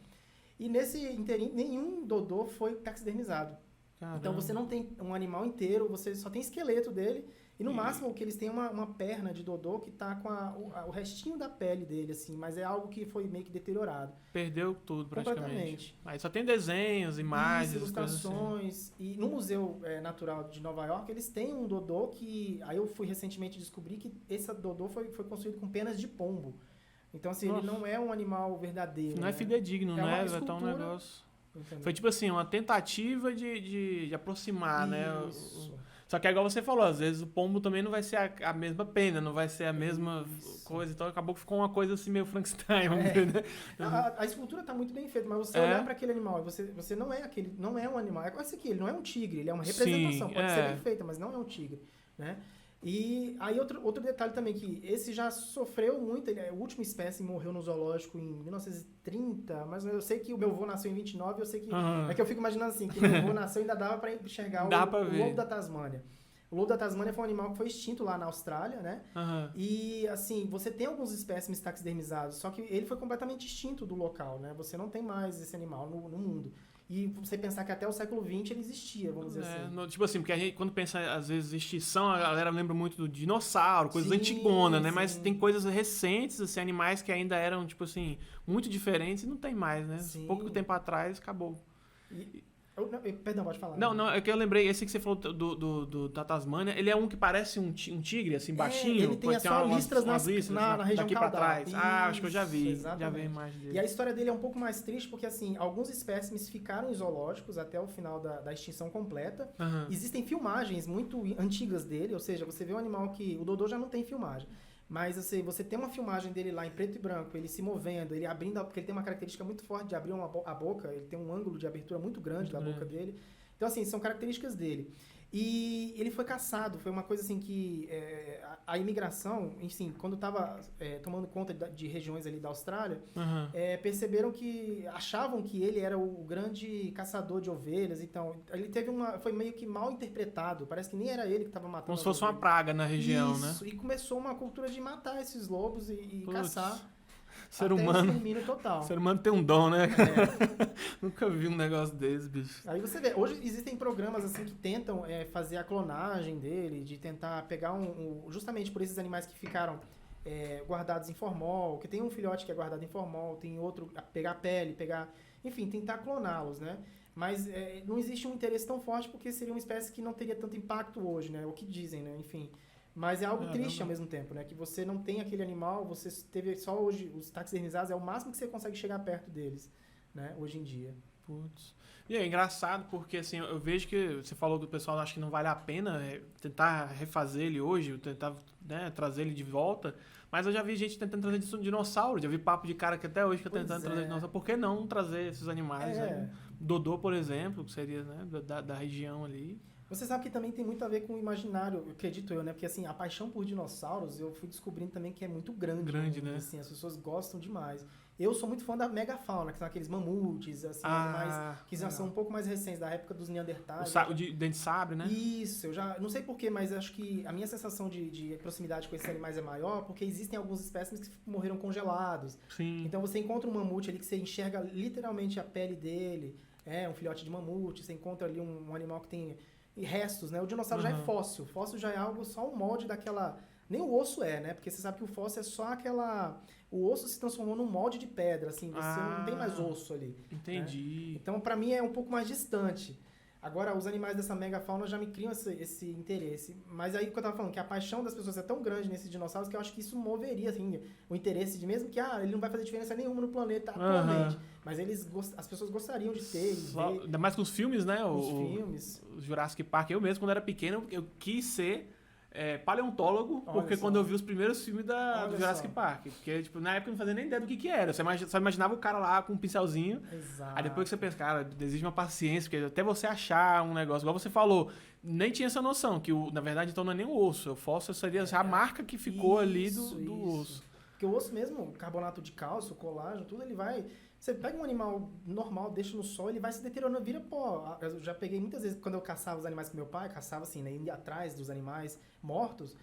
S2: E nesse interim, nenhum dodô foi taxidermizado. Caramba. Então você não tem um animal inteiro, você só tem esqueleto dele. E no máximo o que eles têm é uma perna de dodô que tá com o restinho da pele dele, assim, mas é algo que foi meio que deteriorado.
S1: Perdeu tudo praticamente. Aí só tem desenhos, imagens,
S2: ilustrações.
S1: Assim.
S2: E no Museu Natural de Nova York, eles têm um dodô que... Aí eu fui recentemente descobrir que esse dodô foi construído com penas de pombo. Então, assim, ele não é um animal verdadeiro.
S1: Não é fidedigno, né? Vai estar um negócio... Entendeu? Foi tipo assim, uma tentativa de aproximar, né? Só que é igual você falou, às vezes o pombo também não vai ser a mesma pena, não vai ser a mesma coisa. Então acabou que ficou uma coisa assim meio Frankenstein, vamos dizer, né?
S2: A escultura tá muito bem feita, mas você olhar para aquele animal e você não é aquele, não é um animal. É quase que ele não é um tigre, ele é uma representação.
S1: Sim,
S2: pode ser bem feita, mas não é um tigre, né? E aí outro detalhe também, que esse já sofreu muito, ele, a última espécie morreu no zoológico em 1930, mas eu sei que o meu avô nasceu em 29, eu sei que... É que eu fico imaginando assim, que meu avô nasceu e ainda dava para enxergar o lobo da Tasmânia. O lobo da Tasmânia foi um animal que foi extinto lá na Austrália, né? E, assim, você tem alguns espécimes taxidermizados, só que ele foi completamente extinto do local, né? Você não tem mais esse animal no mundo. E você pensar que até o século XX ele existia, vamos dizer assim.
S1: Tipo assim, porque a gente, quando pensa, às vezes, em extinção, a galera lembra muito do dinossauro, coisas antigonas, né? Sim. Mas tem coisas recentes, assim, animais que ainda eram, tipo assim, muito diferentes e não tem mais, né? Sim. Pouco tempo atrás, acabou.
S2: Perdão, pode falar.
S1: Não, é que eu lembrei, esse que você falou da Tasmânia, ele é um que parece um tigre, assim, baixinho.
S2: Ele tem só listras na região
S1: daqui
S2: caudal.
S1: Pra trás.
S2: Isso,
S1: acho que eu já vi.
S2: Exatamente.
S1: Já vi a imagem dele.
S2: E a história dele é um pouco mais triste, porque, assim, alguns espécimes ficaram em zoológicos até o final da extinção completa. Existem filmagens muito antigas dele, ou seja, você vê um animal que... O Dodô já não tem filmagem. Mas assim, você tem uma filmagem dele lá em preto e branco, ele se movendo, ele abrindo, porque ele tem uma característica muito forte de abrir a boca, ele tem um ângulo de abertura muito grande da boca dele. Então, assim, são características dele. E ele foi caçado, foi uma coisa assim que a imigração, enfim, quando estava tomando conta de regiões ali da Austrália, perceberam que, achavam que ele era o grande caçador de ovelhas, então ele foi meio que mal interpretado, parece que nem era ele que estava matando.
S1: Como se fosse uma praga na região,
S2: Isso, né? E começou uma cultura de matar esses lobos e caçar.
S1: Ser humano
S2: total.
S1: Ser humano tem um dom, né? Nunca vi um negócio desse, bicho.
S2: Aí você vê, hoje existem programas assim que tentam fazer a clonagem dele, de tentar pegar justamente por esses animais que ficaram guardados em formol, que tem um filhote que é guardado em formol, tem outro pegar a pele, enfim, tentar cloná-los, né? Mas não existe um interesse tão forte porque seria uma espécie que não teria tanto impacto hoje, né? O que dizem, né? Enfim. Mas é algo triste ao mesmo tempo, né? Que você não tem aquele animal, você teve só hoje, os taxidermizados é o máximo que você consegue chegar perto deles, né? Hoje em dia.
S1: Putz. E é engraçado porque, assim, eu vejo que você falou que o pessoal acha que não vale a pena tentar refazer ele hoje, tentar, né, trazer ele de volta, mas eu já vi gente tentando trazer dinossauro, já vi papo de cara que até hoje fica tentando trazer dinossauro. Por que não trazer esses animais, né? Dodô, por exemplo, que seria, né, da região ali.
S2: Você sabe que também tem muito a ver com o imaginário, acredito eu, né? Porque, assim, a paixão por dinossauros, eu fui descobrindo também que é muito grande,
S1: né?
S2: Assim, as pessoas gostam demais. Eu sou muito fã da megafauna, que são aqueles mamutes, assim, animais que já são um pouco mais recentes, da época dos neandertais.
S1: O de dente de sabre, né?
S2: Isso, eu já... Não sei porquê, mas acho que a minha sensação de proximidade com esses animais é maior, porque existem alguns espécimes que morreram congelados.
S1: Sim.
S2: Então você encontra um mamute ali que você enxerga literalmente a pele dele, um filhote de mamute, você encontra ali um animal que tem... E restos, né? O dinossauro já é fóssil. Fóssil já é algo, só um molde daquela... Nem o osso né? Porque você sabe que o fóssil é só aquela... O osso se transformou num molde de pedra, assim. Você não tem mais osso ali.
S1: Entendi.
S2: Né? Então, pra mim, é um pouco mais distante. Agora, os animais dessa megafauna já me criam esse interesse. Mas aí, o que eu tava falando, que a paixão das pessoas é tão grande nesses dinossauros que eu acho que isso moveria, assim, o interesse de mesmo que, ele não vai fazer diferença nenhuma no planeta atualmente. Mas as pessoas gostariam de ter.
S1: Ainda mais com os filmes, né?
S2: Os filmes.
S1: O Jurassic Park. Eu mesmo, quando era pequeno, eu quis ser paleontólogo, porque quando eu vi os primeiros filmes do Jurassic Park. Porque, tipo, na época eu não fazia nem ideia do que era. Você só imaginava o cara lá com um pincelzinho.
S2: Exato.
S1: Aí depois que você pensa, cara, exige uma paciência, porque até você achar um negócio, igual você falou, nem tinha essa noção, que na verdade então não é nem o osso. O fóssil seria a marca que ficou ali do osso.
S2: Porque o osso mesmo, o carbonato de cálcio, o colágeno, tudo ele vai... Você pega um animal normal, deixa no sol, ele vai se deteriorando, vira pó. Eu já peguei muitas vezes, quando eu caçava os animais com meu pai, caçava assim, né, indo atrás dos animais mortos,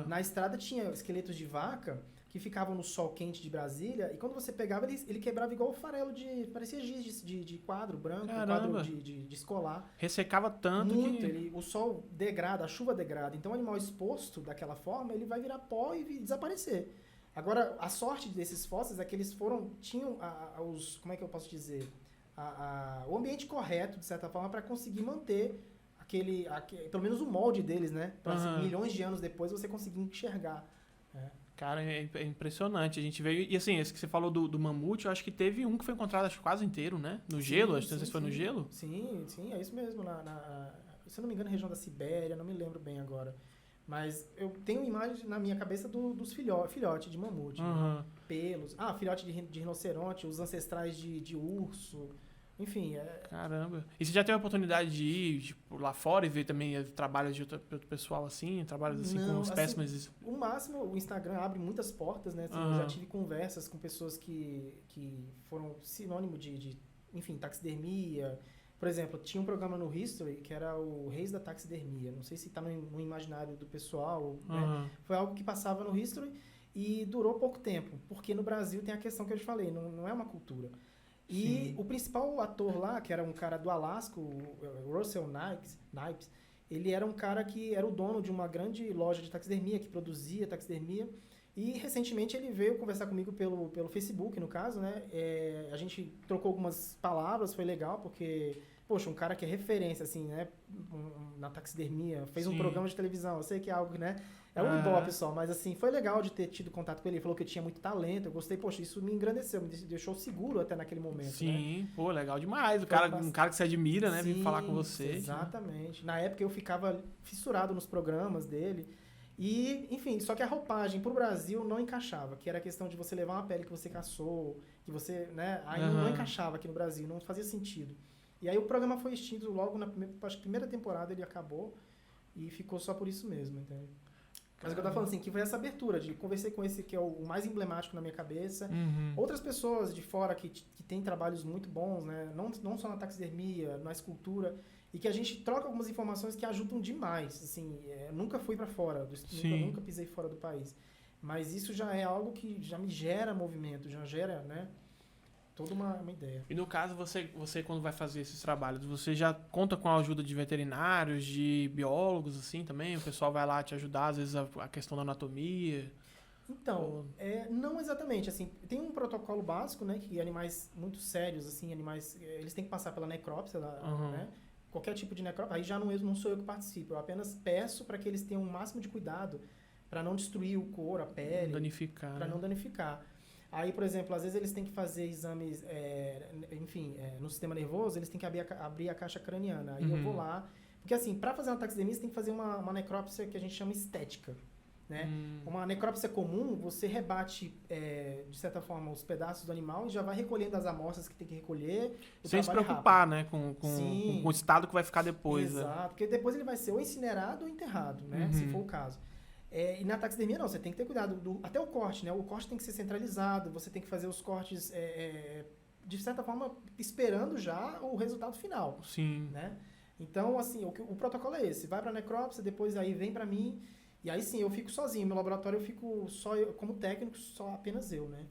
S2: na estrada tinha esqueletos de vaca que ficavam no sol quente de Brasília, e quando você pegava, ele quebrava igual o farelo parecia giz de quadro branco, quadro de escolar.
S1: Ressecava tanto
S2: que... o sol degrada, a chuva degrada. Então o animal exposto daquela forma, ele vai virar pó e desaparecer. Agora, a sorte desses fósseis é que eles tinham como é que eu posso dizer? O ambiente correto, de certa forma, para conseguir manter pelo menos o molde deles, né? Para milhões de anos depois você conseguir enxergar.
S1: Cara, é impressionante. A gente veio... E assim, esse que você falou do mamute, eu acho que teve um que foi encontrado acho, quase inteiro, né? No gelo, acho que não sei se foi no gelo.
S2: Sim, é isso mesmo. se eu não me engano, região da Sibéria, não me lembro bem agora. Mas eu tenho imagem na minha cabeça dos filhotes de mamute, né? Pelos. Filhote de rinoceronte, os ancestrais de urso. Enfim,
S1: Caramba. E você já teve a oportunidade de ir tipo, lá fora e ver também trabalhos de outro pessoal assim? Trabalhos assim
S2: Não,
S1: com espécimes?
S2: O máximo, o Instagram abre muitas portas, né? Assim, eu já tive conversas com pessoas que foram sinônimo enfim, taxidermia. Por exemplo, tinha um programa no History que era o Reis da Taxidermia. Não sei se está no imaginário do pessoal, né? Foi algo que passava no History e durou pouco tempo. Porque no Brasil tem a questão que eu te falei, não é uma cultura. E o principal ator lá, que era um cara do Alasca, o Russell Knipes, ele era um cara que era o dono de uma grande loja de taxidermia, que produzia taxidermia. E recentemente ele veio conversar comigo pelo Facebook, no caso, né? A gente trocou algumas palavras, foi legal, porque, poxa, um cara que é referência, assim, né? Na taxidermia, fez um programa de televisão, eu sei que é algo, né? É um ibope só, mas assim, foi legal de ter tido contato com ele. Ele falou que eu tinha muito talento, eu gostei, poxa, isso me engrandeceu, me deixou seguro até naquele momento.
S1: Sim,
S2: né?
S1: Pô, legal demais. Um cara que você admira, né? Vir falar com você.
S2: Exatamente. Na época eu ficava fissurado nos programas dele. E, enfim, só que a roupagem pro Brasil não encaixava, que era a questão de você levar uma pele que você caçou, que você, né? Aí não encaixava aqui no Brasil, não fazia sentido. E aí o programa foi extinto logo na primeira temporada, ele acabou e ficou só por isso mesmo, entendeu? Mas o que eu tava falando assim, que foi essa abertura, de conversei com esse que é o mais emblemático na minha cabeça. Outras pessoas de fora que têm trabalhos muito bons, né? Não só na taxidermia, na escultura, e que a gente troca algumas informações que ajudam demais. Assim, nunca fui para fora, nunca pisei fora do país. Mas isso já é algo que já me gera movimento, já gera, né? Toda uma ideia.
S1: E no caso, você quando vai fazer esses trabalhos, você já conta com a ajuda de veterinários, de biólogos, assim, também? O pessoal vai lá te ajudar, às vezes, a questão da anatomia?
S2: Então, não exatamente. Assim, tem um protocolo básico, né? Que animais muito sérios, assim, animais... Eles têm que passar pela necrópsia, né? Qualquer tipo de necrópsia. Aí já não sou eu que participo. Eu apenas peço para que eles tenham o máximo de cuidado para não destruir o couro, a pele. Para não danificar. Aí, por exemplo, às vezes eles têm que fazer exames, no sistema nervoso, eles têm que abrir a caixa craniana. Aí eu vou lá. Porque, assim, para fazer uma taxidermia, você tem que fazer uma necrópsia que a gente chama estética. Né? Uma necrópsia comum, você rebate, de certa forma, os pedaços do animal e já vai recolhendo as amostras que tem que recolher.
S1: Sem se preocupar, né? Com o estado que vai ficar depois.
S2: Exato, né? Porque depois ele vai ser ou incinerado ou enterrado, né? Se for o caso. E na taxidermia não, você tem que ter cuidado, até o corte, né? O corte tem que ser centralizado, você tem que fazer os cortes, de certa forma, esperando já o resultado final.
S1: Sim.
S2: Né? Então, assim, o protocolo é esse, vai para a necrópsia, depois aí vem para mim, e aí sim, eu fico sozinho, no laboratório eu fico só, como técnico, só apenas eu, né?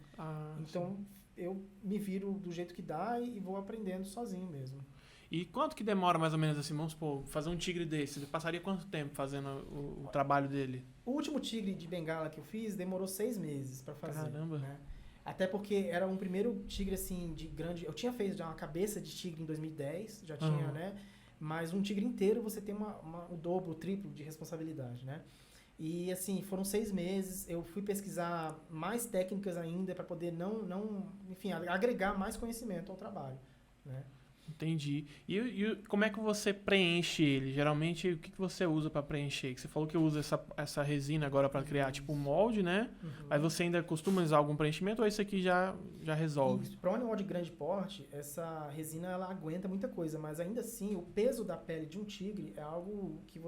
S2: Então, eu me viro do jeito que dá e vou aprendendo sozinho mesmo.
S1: E quanto que demora mais ou menos assim, vamos supor, fazer um tigre desse? Você passaria quanto tempo fazendo o trabalho dele?
S2: O último tigre de bengala que eu fiz demorou 6 meses para fazer.
S1: Caramba!
S2: Né? Até porque era um primeiro tigre assim de grande... Eu tinha feito já uma cabeça de tigre em 2010, já tinha, né? Mas um tigre inteiro você tem o dobro, o triplo de responsabilidade, né? E assim, foram 6 meses, eu fui pesquisar mais técnicas ainda para poder enfim, agregar mais conhecimento ao trabalho, né?
S1: Entendi. E como é que você preenche ele? Geralmente, o que você usa para preencher? Você falou que usa essa resina agora para criar tipo um molde, né? Mas você ainda costuma usar algum preenchimento ou isso aqui já resolve?
S2: Para um animal de grande porte, essa resina ela aguenta muita coisa, mas ainda assim, o peso da pele de um tigre é algo que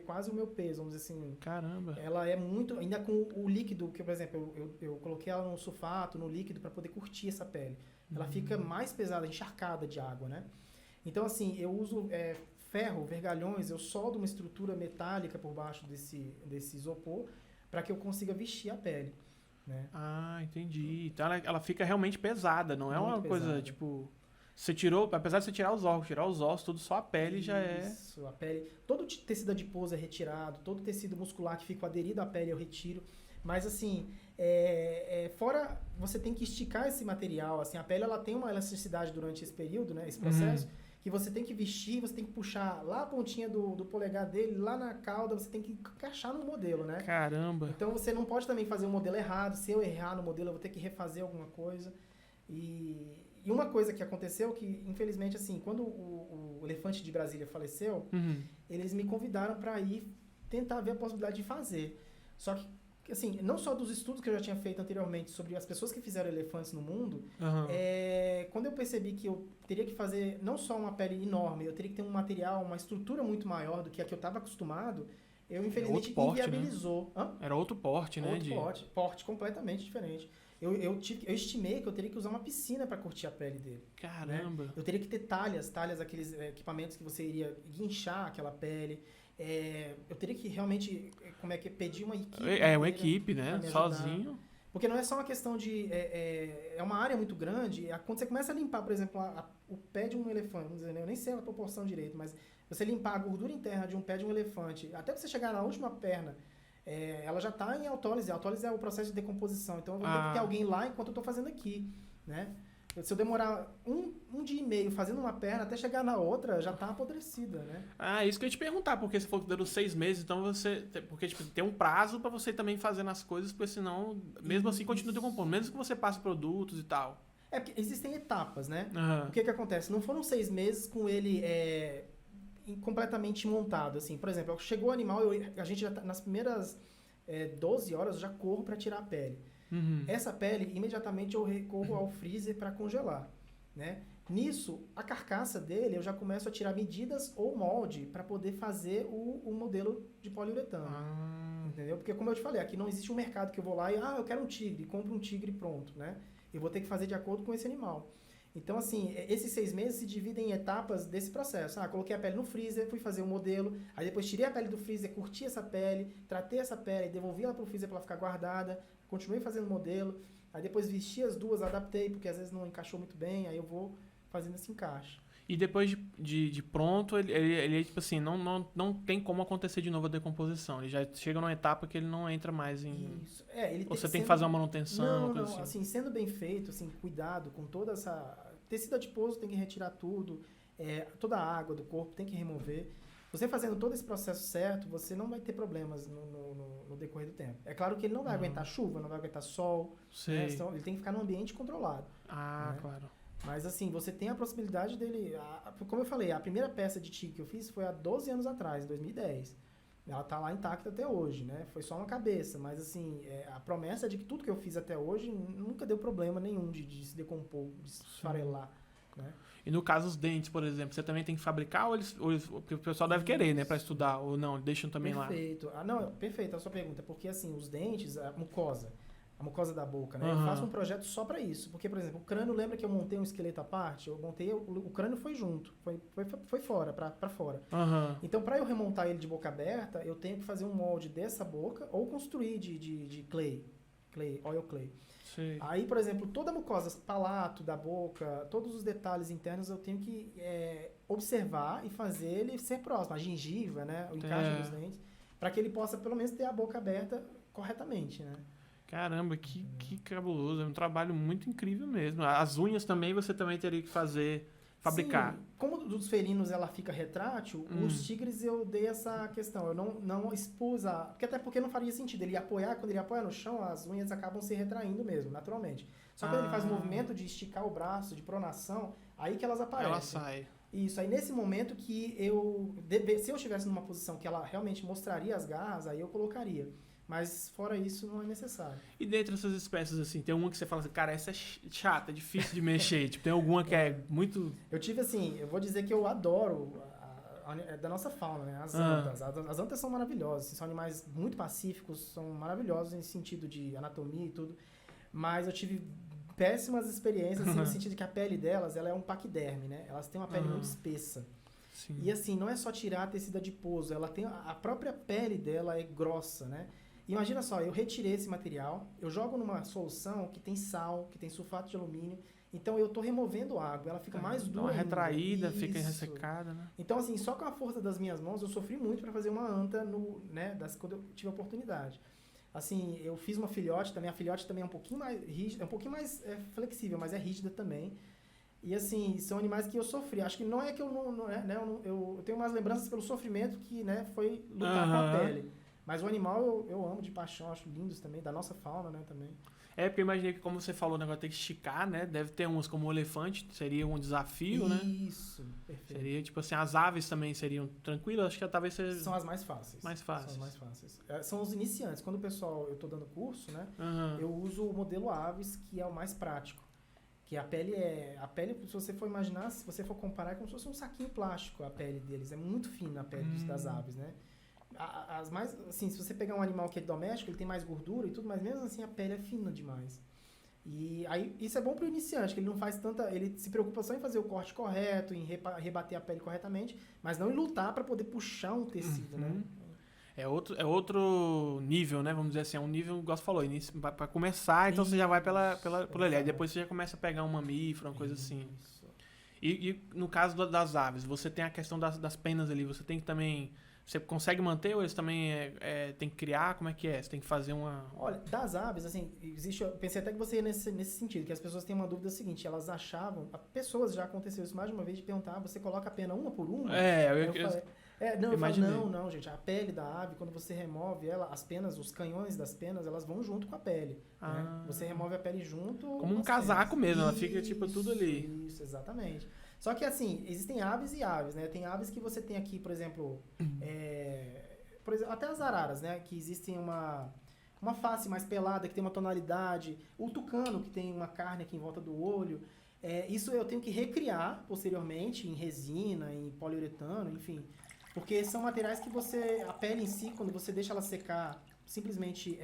S2: quase o meu peso, vamos dizer assim.
S1: Caramba!
S2: Ela é muito, ainda com o líquido, que por exemplo, eu coloquei ela no sulfato, no líquido, para poder curtir essa pele. Ela fica mais pesada, encharcada de água, né? Então, assim, eu uso ferro, vergalhões, eu soldo uma estrutura metálica por baixo desse isopor para que eu consiga vestir a pele, né?
S1: Entendi. Então ela fica realmente pesada, não é
S2: muito
S1: uma
S2: pesada.
S1: coisa, tipo... Você apesar de você tirar os ossos, tudo, só a pele já é...
S2: Isso, a pele... Todo o tecido adiposo é retirado, todo o tecido muscular que fica aderido à pele eu retiro. Mas, assim, fora você tem que esticar esse material, assim, a pele ela tem uma elasticidade durante esse período, né, esse processo, que você tem que vestir, você tem que puxar lá a pontinha do polegar dele, lá na cauda, você tem que encaixar no modelo, né?
S1: Caramba!
S2: Então você não pode também fazer um modelo errado, se eu errar no modelo eu vou ter que refazer alguma coisa. E E uma coisa que aconteceu que, infelizmente, assim, quando o elefante de Brasília faleceu, eles me convidaram para ir tentar ver a possibilidade de fazer. Só que, assim, não só dos estudos que eu já tinha feito anteriormente sobre as pessoas que fizeram elefantes no mundo, quando eu percebi que eu teria que fazer não só uma pele enorme, eu teria que ter um material, uma estrutura muito maior do que a que eu estava acostumado, eu, infelizmente, inviabilizou.
S1: Né? Era outro porte, né?
S2: Porte completamente diferente. Eu estimei que eu teria que usar uma piscina para curtir a pele dele.
S1: Caramba!
S2: Né? Eu teria que ter talhas, aqueles equipamentos que você iria guinchar aquela pele. Eu teria que realmente, pedir uma equipe.
S1: Uma equipe, né? Sozinho.
S2: Porque não é só uma questão de... É uma área muito grande. Quando você começa a limpar, por exemplo, o pé de um elefante, vamos dizer, eu nem sei a proporção direito, mas você limpar a gordura interna de um pé de um elefante, até você chegar na última perna, ela já está em autólise. A autólise é o processo de decomposição. Então, eu vou ter que ter alguém lá enquanto eu estou fazendo aqui, né? Se eu demorar um dia e meio fazendo uma perna, até chegar na outra, já está apodrecida, né?
S1: Isso que eu ia te perguntar, porque você falou que durou 6 meses, então você... Porque tem um prazo para você também fazer as coisas, porque senão, mesmo assim, continua decompondo. Mesmo que você passe produtos e tal.
S2: Porque existem etapas, né? O que acontece? Não foram 6 meses com ele... completamente montado, assim. Por exemplo, chegou o animal, a gente já tá, nas primeiras 12 horas eu já corro para tirar a pele. Essa pele, imediatamente eu recorro ao freezer para congelar, né? Nisso, a carcaça dele, eu já começo a tirar medidas ou molde para poder fazer o modelo de poliuretano. Entendeu? Porque, como eu te falei, aqui não existe um mercado que eu vou lá e, eu quero um tigre, compro um tigre pronto, né? Eu vou ter que fazer de acordo com esse animal. Então, assim, esses 6 meses se dividem em etapas desse processo. Coloquei a pele no freezer, fui fazer o modelo, aí depois tirei a pele do freezer, curti essa pele, tratei essa pele, devolvi ela pro freezer para ela ficar guardada, continuei fazendo o modelo, aí depois vesti as duas, adaptei, porque às vezes não encaixou muito bem, aí eu vou fazendo esse encaixe.
S1: E depois de pronto, ele tipo assim, não tem como acontecer de novo a decomposição. Ele já chega numa etapa que ele não entra mais em...
S2: Isso.
S1: Ou você tem que fazer uma manutenção,
S2: Não, assim, sendo bem feito, assim, cuidado com toda essa... Tecido adiposo tem que retirar tudo, toda a água do corpo tem que remover. Você fazendo todo esse processo certo, você não vai ter problemas no decorrer do tempo. É claro que ele não vai aguentar chuva, não vai aguentar sol, né? Então, ele tem que ficar num ambiente controlado. Né?
S1: Claro.
S2: Mas assim, você tem a possibilidade dele... Como eu falei, a primeira peça de tigre que eu fiz foi há 12 anos atrás, em 2010. Ela tá lá intacta até hoje, né? Foi só uma cabeça, mas assim, a promessa é de que tudo que eu fiz até hoje nunca deu problema nenhum de se decompor, de se esfarelar, né?
S1: E no caso os dentes, por exemplo, você também tem que fabricar ou porque o pessoal deve querer, né, para estudar, ou não, deixam também
S2: perfeito.
S1: lá?
S2: Não, perfeito a sua pergunta, porque assim, os dentes, a mucosa da boca, né? Eu faço um projeto só para isso, porque, por exemplo, o crânio, lembra que eu montei um esqueleto à parte? Eu montei, o crânio foi junto, foi fora, para fora. Então, para eu remontar ele de boca aberta, eu tenho que fazer um molde dessa boca ou construir de oil clay.
S1: Sim.
S2: Aí, por exemplo, toda a mucosa, palato da boca, todos os detalhes internos eu tenho que observar e fazer ele ser próximo. A gengiva, né? O encaixe dos dentes, para que ele possa, pelo menos, ter a boca aberta corretamente, né?
S1: Caramba, que cabuloso. É um trabalho muito incrível mesmo. As unhas também você também teria que fabricar.
S2: Sim, como dos felinos ela fica retrátil, os tigres eu dei essa questão. Eu não expus porque não faria sentido. Quando ele apoia no chão, as unhas acabam se retraindo mesmo, naturalmente. Só que quando ele faz o movimento de esticar o braço, de pronação, aí que elas aparecem.
S1: Ela sai.
S2: Isso, aí nesse momento que se eu estivesse numa posição que ela realmente mostraria as garras, aí eu colocaria. Mas fora isso, não é necessário.
S1: E dentre essas espécies, assim, tem uma que você fala assim, cara, essa é chata, é difícil de mexer. Tipo, tem alguma que é muito...
S2: Eu tive, assim, eu vou dizer que eu adoro da nossa fauna, né? As antas. As antas são maravilhosas, assim, são animais muito pacíficos, são maravilhosos em sentido de anatomia e tudo. Mas eu tive péssimas experiências, assim, no sentido de que a pele delas, ela é um paquiderme, né? Elas têm uma pele muito espessa.
S1: Sim.
S2: E assim, não é só tirar tecido adiposo, ela tem a própria pele dela é grossa, né? Imagina só, eu retirei esse material, eu jogo numa solução que tem sal, que tem sulfato de alumínio, então eu estou removendo água, ela fica mais dura.
S1: Dá uma retraída,
S2: ainda.
S1: fica ressecada, né?
S2: Então assim, só com a força das minhas mãos eu sofri muito para fazer uma anta quando eu tive a oportunidade. Assim, eu fiz uma filhote também, a filhote também é um pouquinho mais rígida, é um pouquinho mais flexível, mas é rígida também. E assim, são animais que eu sofri. Acho que não é que eu eu tenho umas lembranças pelo sofrimento que, né, foi lutar com a pele. Mas o animal eu amo de paixão, acho lindos também, da nossa fauna, né, também.
S1: Porque eu imaginei que, como você falou, o negócio tem que esticar, né? Deve ter uns como o elefante, seria um desafio, né?
S2: Isso, perfeito.
S1: Seria, tipo assim, as aves também seriam tranquilas, acho que talvez seja...
S2: São as mais fáceis.
S1: Mais fáceis.
S2: São as mais fáceis. São os iniciantes. Quando o pessoal, eu tô dando curso, né,
S1: Uhum.
S2: eu uso o modelo aves, que é o mais prático. Que a pele, se você for imaginar, se você for comparar, é como se fosse um saquinho plástico a pele deles. É muito fina a pele das aves, né? As mais, assim, se você pegar um animal que é doméstico, ele tem mais gordura e tudo, mas mesmo assim a pele é fina demais. E aí isso é bom pro iniciante, que ele não faz tanta, ele se preocupa só em fazer o corte correto, em rebater a pele corretamente, mas não em lutar para poder puxar um tecido, né?
S1: É outro nível, né? Vamos dizer assim, é um nível, igual você falou, para começar, então você já vai por ali. Aí depois você já começa a pegar um mamífero, uma coisa assim. E no caso das aves, você tem a questão das penas ali, você tem que também... Você consegue manter ou eles também tem que criar? Como é que é? Você tem que fazer uma...
S2: Olha, das aves, assim, existe... Eu pensei até que você ia nesse sentido, que as pessoas têm uma dúvida seguinte, elas achavam... Pessoas, já aconteceu isso mais de uma vez, de perguntar, você coloca a pena uma por uma? Eu falo, não, gente, a pele da ave, quando você remove ela, as penas, os canhões das penas, elas vão junto com a pele. Né? Você remove a pele junto...
S1: Como um casaco mesmo, ela fica tipo tudo ali.
S2: Isso, exatamente. Só que assim, existem aves e aves, né? Tem aves que você tem aqui, por exemplo, até as araras, né? Que existem uma face mais pelada, que tem uma tonalidade. O tucano, que tem uma carne aqui em volta do olho. Isso eu tenho que recriar posteriormente em resina, em poliuretano, enfim. Porque são materiais que a pele em si, quando você deixa ela secar simplesmente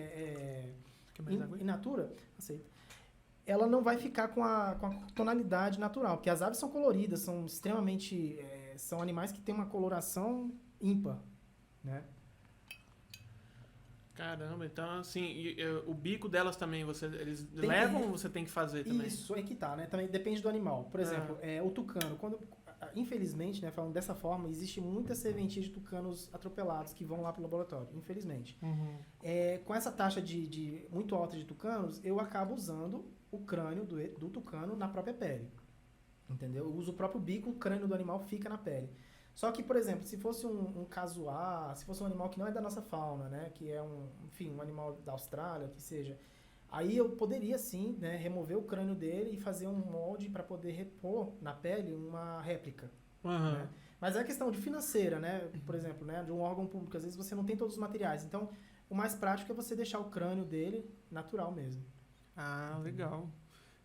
S2: in natura, aceita. Ela não vai ficar com a tonalidade natural, porque as aves são coloridas, são extremamente... são animais que têm uma coloração ímpar, né?
S1: Caramba, então assim, o bico delas também, eles levam ou você tem que fazer também?
S2: Isso, é que tá, né? Também depende do animal. Por exemplo, o tucano, infelizmente, né, falando dessa forma, existe muita serventia de tucanos atropelados que vão lá pro laboratório, infelizmente. Com essa taxa muito alta de tucanos, eu acabo usando o crânio do tucano na própria pele. Entendeu? Eu uso o próprio bico, o crânio do animal fica na pele. Só que, por exemplo, se fosse um casuar, se fosse um animal que não é da nossa fauna, né, que é um animal da Austrália, que seja, aí eu poderia sim, né, remover o crânio dele e fazer um molde para poder repor na pele uma réplica. Né? Mas é questão de financeira, né? Por exemplo, né, de um órgão público, às vezes você não tem todos os materiais. Então, o mais prático é você deixar o crânio dele natural mesmo.
S1: Ah, legal.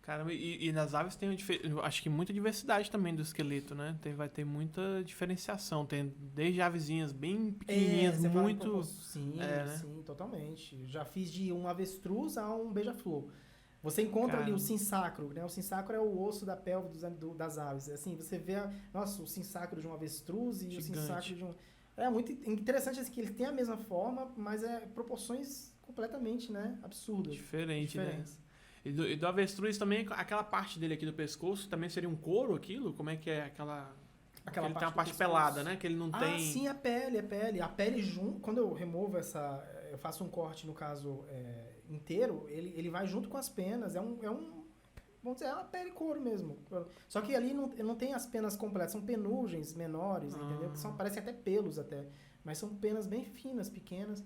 S1: Caramba, e nas aves tem, acho que muita diversidade também do esqueleto, né? Vai ter muita diferenciação. Tem desde avezinhas bem pequenininhas, muito...
S2: Sim, sim, totalmente. Já fiz de um avestruz a um beija-flor. Você encontra ali o sinsacro, né? O sinsacro é o osso da pelve das aves. Assim, você vê, o sinsacro de um avestruz e
S1: gigante.
S2: O sinsacro de um... É muito interessante assim, que eles têm a mesma forma, mas proporções completamente, né, absurdas.
S1: Diferentes. Né? E do avestruz também, aquela parte dele aqui do pescoço, também seria um couro aquilo? Como é que é aquela ele tem uma parte pelada, né? Que ele não tem...
S2: Sim, a pele. A pele junto... Quando eu removo eu faço um corte, no caso, inteiro, ele vai junto com as penas. Vamos dizer, é uma pele couro mesmo. Só que ali não tem as penas completas, são penugens menores, entendeu? Que parecem até pelos até. Mas são penas bem finas, pequenas.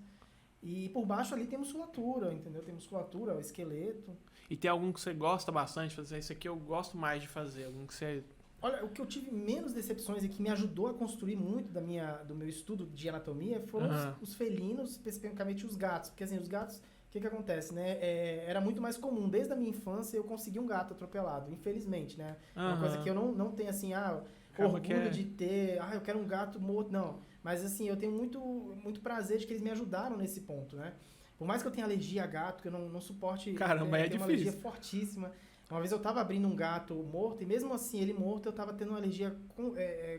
S2: E por baixo ali tem musculatura, entendeu? Tem musculatura, o esqueleto.
S1: E tem algum que você gosta bastante de fazer? Esse aqui eu gosto mais de fazer. Algum que você...
S2: Olha, o que eu tive menos decepções e que me ajudou a construir muito do meu estudo de anatomia foram os felinos, especificamente os gatos. Porque assim, os gatos, o que acontece, né? Era muito mais comum. Desde a minha infância eu consegui um gato atropelado, infelizmente, né? É uma coisa que eu não tenho assim, orgulho de ter, eu quero um gato morto, não. Mas assim, eu tenho muito, muito prazer de que eles me ajudaram nesse ponto, né? Por mais que eu tenha alergia a gato, que eu não suporte...
S1: Caramba, é difícil.
S2: Uma alergia fortíssima. Uma vez eu tava abrindo um gato morto, e mesmo assim, ele morto, eu tava tendo uma alergia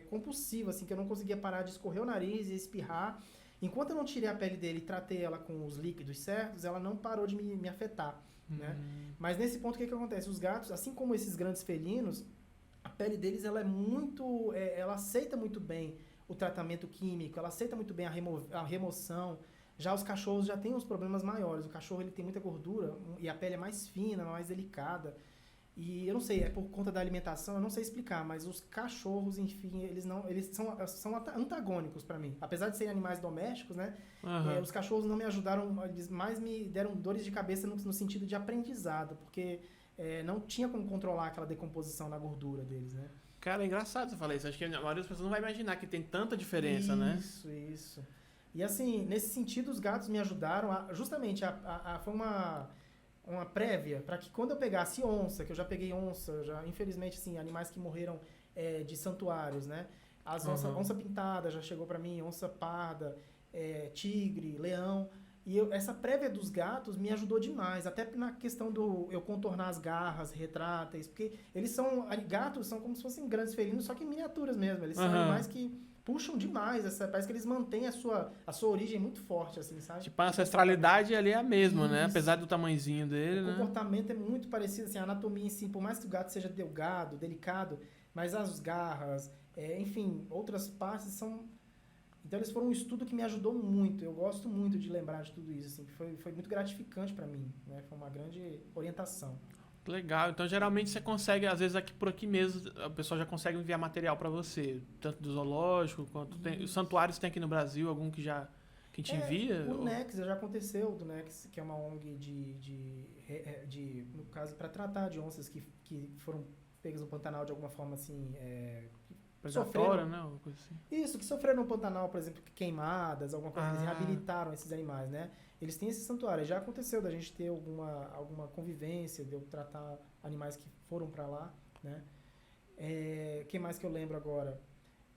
S2: compulsiva, assim, que eu não conseguia parar de escorrer o nariz e espirrar. Enquanto eu não tirei a pele dele e tratei ela com os líquidos certos, ela não parou de me afetar, né? Mas nesse ponto, o que acontece? Os gatos, assim como esses grandes felinos, a pele deles, ela é muito... ela aceita muito bem o tratamento químico, ela aceita muito bem a remoção. Já os cachorros já têm uns problemas maiores. O cachorro ele tem muita gordura e a pele é mais fina, mais delicada. E eu não sei, é por conta da alimentação, eu não sei explicar, mas os cachorros, enfim, eles são antagônicos para mim. Apesar de serem animais domésticos, né? Os cachorros não me ajudaram, eles mais me deram dores de cabeça no sentido de aprendizado, porque não tinha como controlar aquela decomposição na gordura deles, né?
S1: Cara, é engraçado você falar isso. Acho que a maioria das pessoas não vai imaginar que tem tanta diferença, né?
S2: Isso. E assim, nesse sentido, os gatos me ajudaram justamente, foi uma prévia para que quando eu pegasse onça, que eu já peguei onça, infelizmente, assim, animais que morreram de santuários, né? As onça pintada já chegou para mim, onça parda, tigre, leão. E essa prévia dos gatos me ajudou demais, até na questão do eu contornar as garras retráteis, porque gatos são como se fossem grandes felinos, só que miniaturas mesmo. Eles são animais que puxam demais, parece que eles mantêm a sua origem muito forte, assim, sabe?
S1: Tipo, a ancestralidade ali é a mesma, né? Apesar do tamanhozinho dele, né?
S2: O comportamento é muito parecido, assim, a anatomia em si, por mais que o gato seja delgado, delicado, mas as garras, enfim, outras partes são... Então eles foram um estudo que me ajudou muito, eu gosto muito de lembrar de tudo isso, assim, foi muito gratificante para mim, né? Foi uma grande orientação.
S1: Legal, então geralmente você consegue, às vezes por aqui mesmo, o pessoal já consegue enviar material para você, tanto do zoológico quanto os santuários tem aqui no Brasil, algum que te envia?
S2: O NEX, já aconteceu, do NEX, que é uma ONG no caso, para tratar de onças que foram pegas no Pantanal de alguma forma, assim,
S1: predatória, né? Uma coisa assim.
S2: Isso, que sofreram no Pantanal, por exemplo, queimadas, alguma coisa, eles reabilitaram esses animais, né? Eles têm esse santuário. Já aconteceu da gente ter alguma convivência, de eu tratar animais que foram para lá, né? Quem mais que eu lembro agora?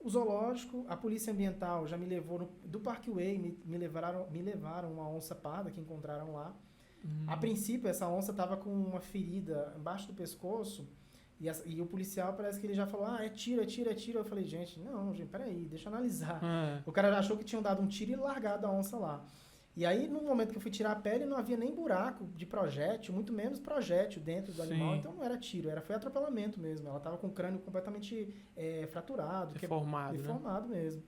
S2: O zoológico, a polícia ambiental já me levou do Parkway, me levaram uma onça parda que encontraram lá. A princípio, essa onça estava com uma ferida embaixo do pescoço e o policial parece que ele já falou, é tiro. Eu falei, gente, peraí, deixa eu analisar. O cara já achou que tinham dado um tiro e largado a onça lá. E aí, no momento que eu fui tirar a pele, não havia nem buraco de projétil, muito menos projétil dentro do animal. Então não era tiro, foi atropelamento mesmo. Ela estava com o crânio completamente fraturado. Deformado mesmo.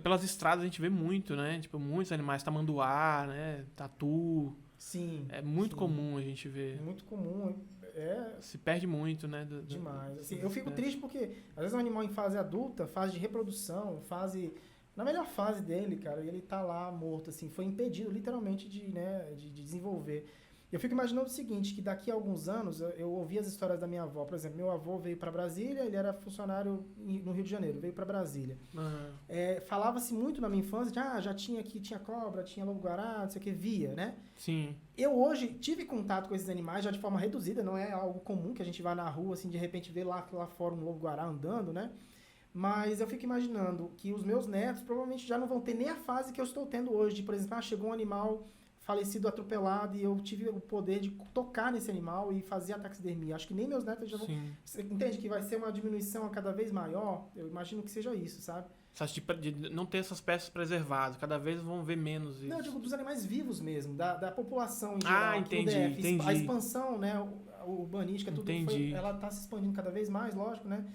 S1: Pelas estradas a gente vê muito, né? Tipo, muitos animais, tamanduá, né? Tatu.
S2: Sim.
S1: É muito comum a gente ver.
S2: É muito comum.
S1: Se perde muito, né?
S2: Demais. Assim, eu fico triste porque, às vezes, um animal em fase adulta, fase de reprodução, na melhor fase dele, cara, e ele tá lá morto, assim, foi impedido literalmente de desenvolver. Eu fico imaginando o seguinte, que daqui a alguns anos, eu ouvi as histórias da minha avó, por exemplo, meu avô veio para Brasília, ele era funcionário no Rio de Janeiro, veio para Brasília. Falava-se muito na minha infância de, já tinha aqui, tinha cobra, tinha lobo-guará, não sei o que, via, né?
S1: Sim.
S2: Eu hoje tive contato com esses animais já de forma reduzida, não é algo comum que a gente vá na rua, assim, de repente ver lá fora um lobo-guará andando, né? Mas eu fico imaginando que os meus netos provavelmente já não vão ter nem a fase que eu estou tendo hoje, de, por exemplo, chegou um animal falecido, atropelado, e eu tive o poder de tocar nesse animal e fazer a taxidermia. Acho que nem meus netos já vão... Você entende que vai ser uma diminuição a cada vez maior? Eu imagino que seja isso, sabe?
S1: De não ter essas peças preservadas, cada vez vão ver menos isso.
S2: Não, eu digo dos animais vivos mesmo, da população em geral.
S1: Entendi.
S2: A expansão, né, urbanística, tudo ela está se expandindo cada vez mais, lógico, né?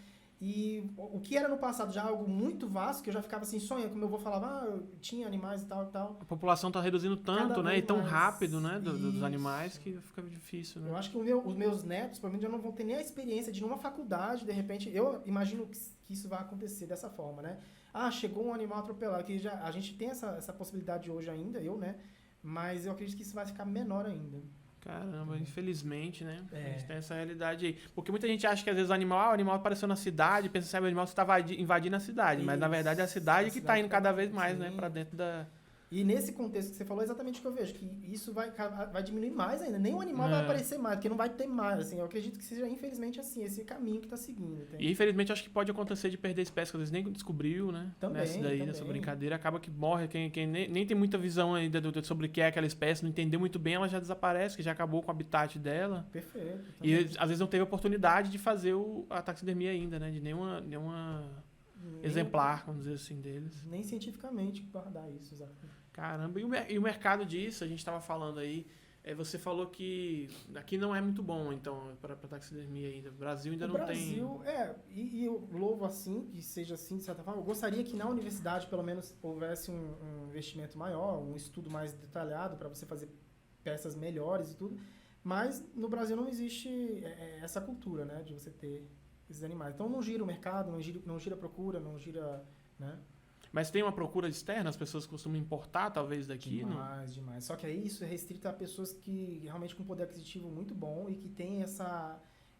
S2: E o que era no passado já algo muito vasto, que eu já ficava assim, sonhando, como eu vou falava, tinha animais e tal e tal.
S1: A população está reduzindo tanto, né? E tão rápido, né? Dos animais que fica difícil, né?
S2: Eu acho que os meus netos, provavelmente, já não vão ter nem a experiência de numa faculdade, de repente, eu imagino que isso vai acontecer dessa forma, né? Chegou um animal atropelado, que a gente tem essa possibilidade hoje ainda, né? Mas eu acredito que isso vai ficar menor ainda.
S1: Caramba, infelizmente, né? A gente tem essa realidade aí. Porque muita gente acha que às vezes o animal apareceu na cidade, pensa que o animal está invadindo a cidade. Mas na verdade é a cidade que está indo cada vez mais, né? Para dentro da...
S2: E nesse contexto que você falou, é exatamente o que eu vejo, que isso vai diminuir mais ainda. Nem o animal vai aparecer mais, porque não vai ter mais. Assim, eu acredito que seja, infelizmente, assim, esse caminho que está seguindo. Entende?
S1: E infelizmente acho que pode acontecer de perder espécie, que às vezes nem descobriu, né? Nessa brincadeira, acaba que morre. Quem nem tem muita visão ainda sobre o que é aquela espécie, não entendeu muito bem, ela já desaparece, que já acabou com o habitat dela.
S2: Perfeito.
S1: E às vezes não teve oportunidade de fazer a taxidermia ainda, né? De nenhuma exemplar, vamos dizer assim, deles.
S2: Nem cientificamente guardar isso, exatamente.
S1: Caramba, e o mercado disso, a gente estava falando aí, você falou que aqui não é muito bom, então, para taxidermia ainda. O Brasil ainda não tem...
S2: E eu louvo assim, que seja assim, de certa forma. Eu gostaria que na universidade, pelo menos, houvesse um investimento maior, um estudo mais detalhado para você fazer peças melhores e tudo. Mas no Brasil não existe essa cultura, né, de você ter esses animais. Então não gira o mercado, não gira a procura, não gira, né?
S1: Mas tem uma procura externa, as pessoas costumam importar talvez daqui, não?
S2: Demais. Só que aí isso é restrito a pessoas que realmente com poder aquisitivo muito bom e que tem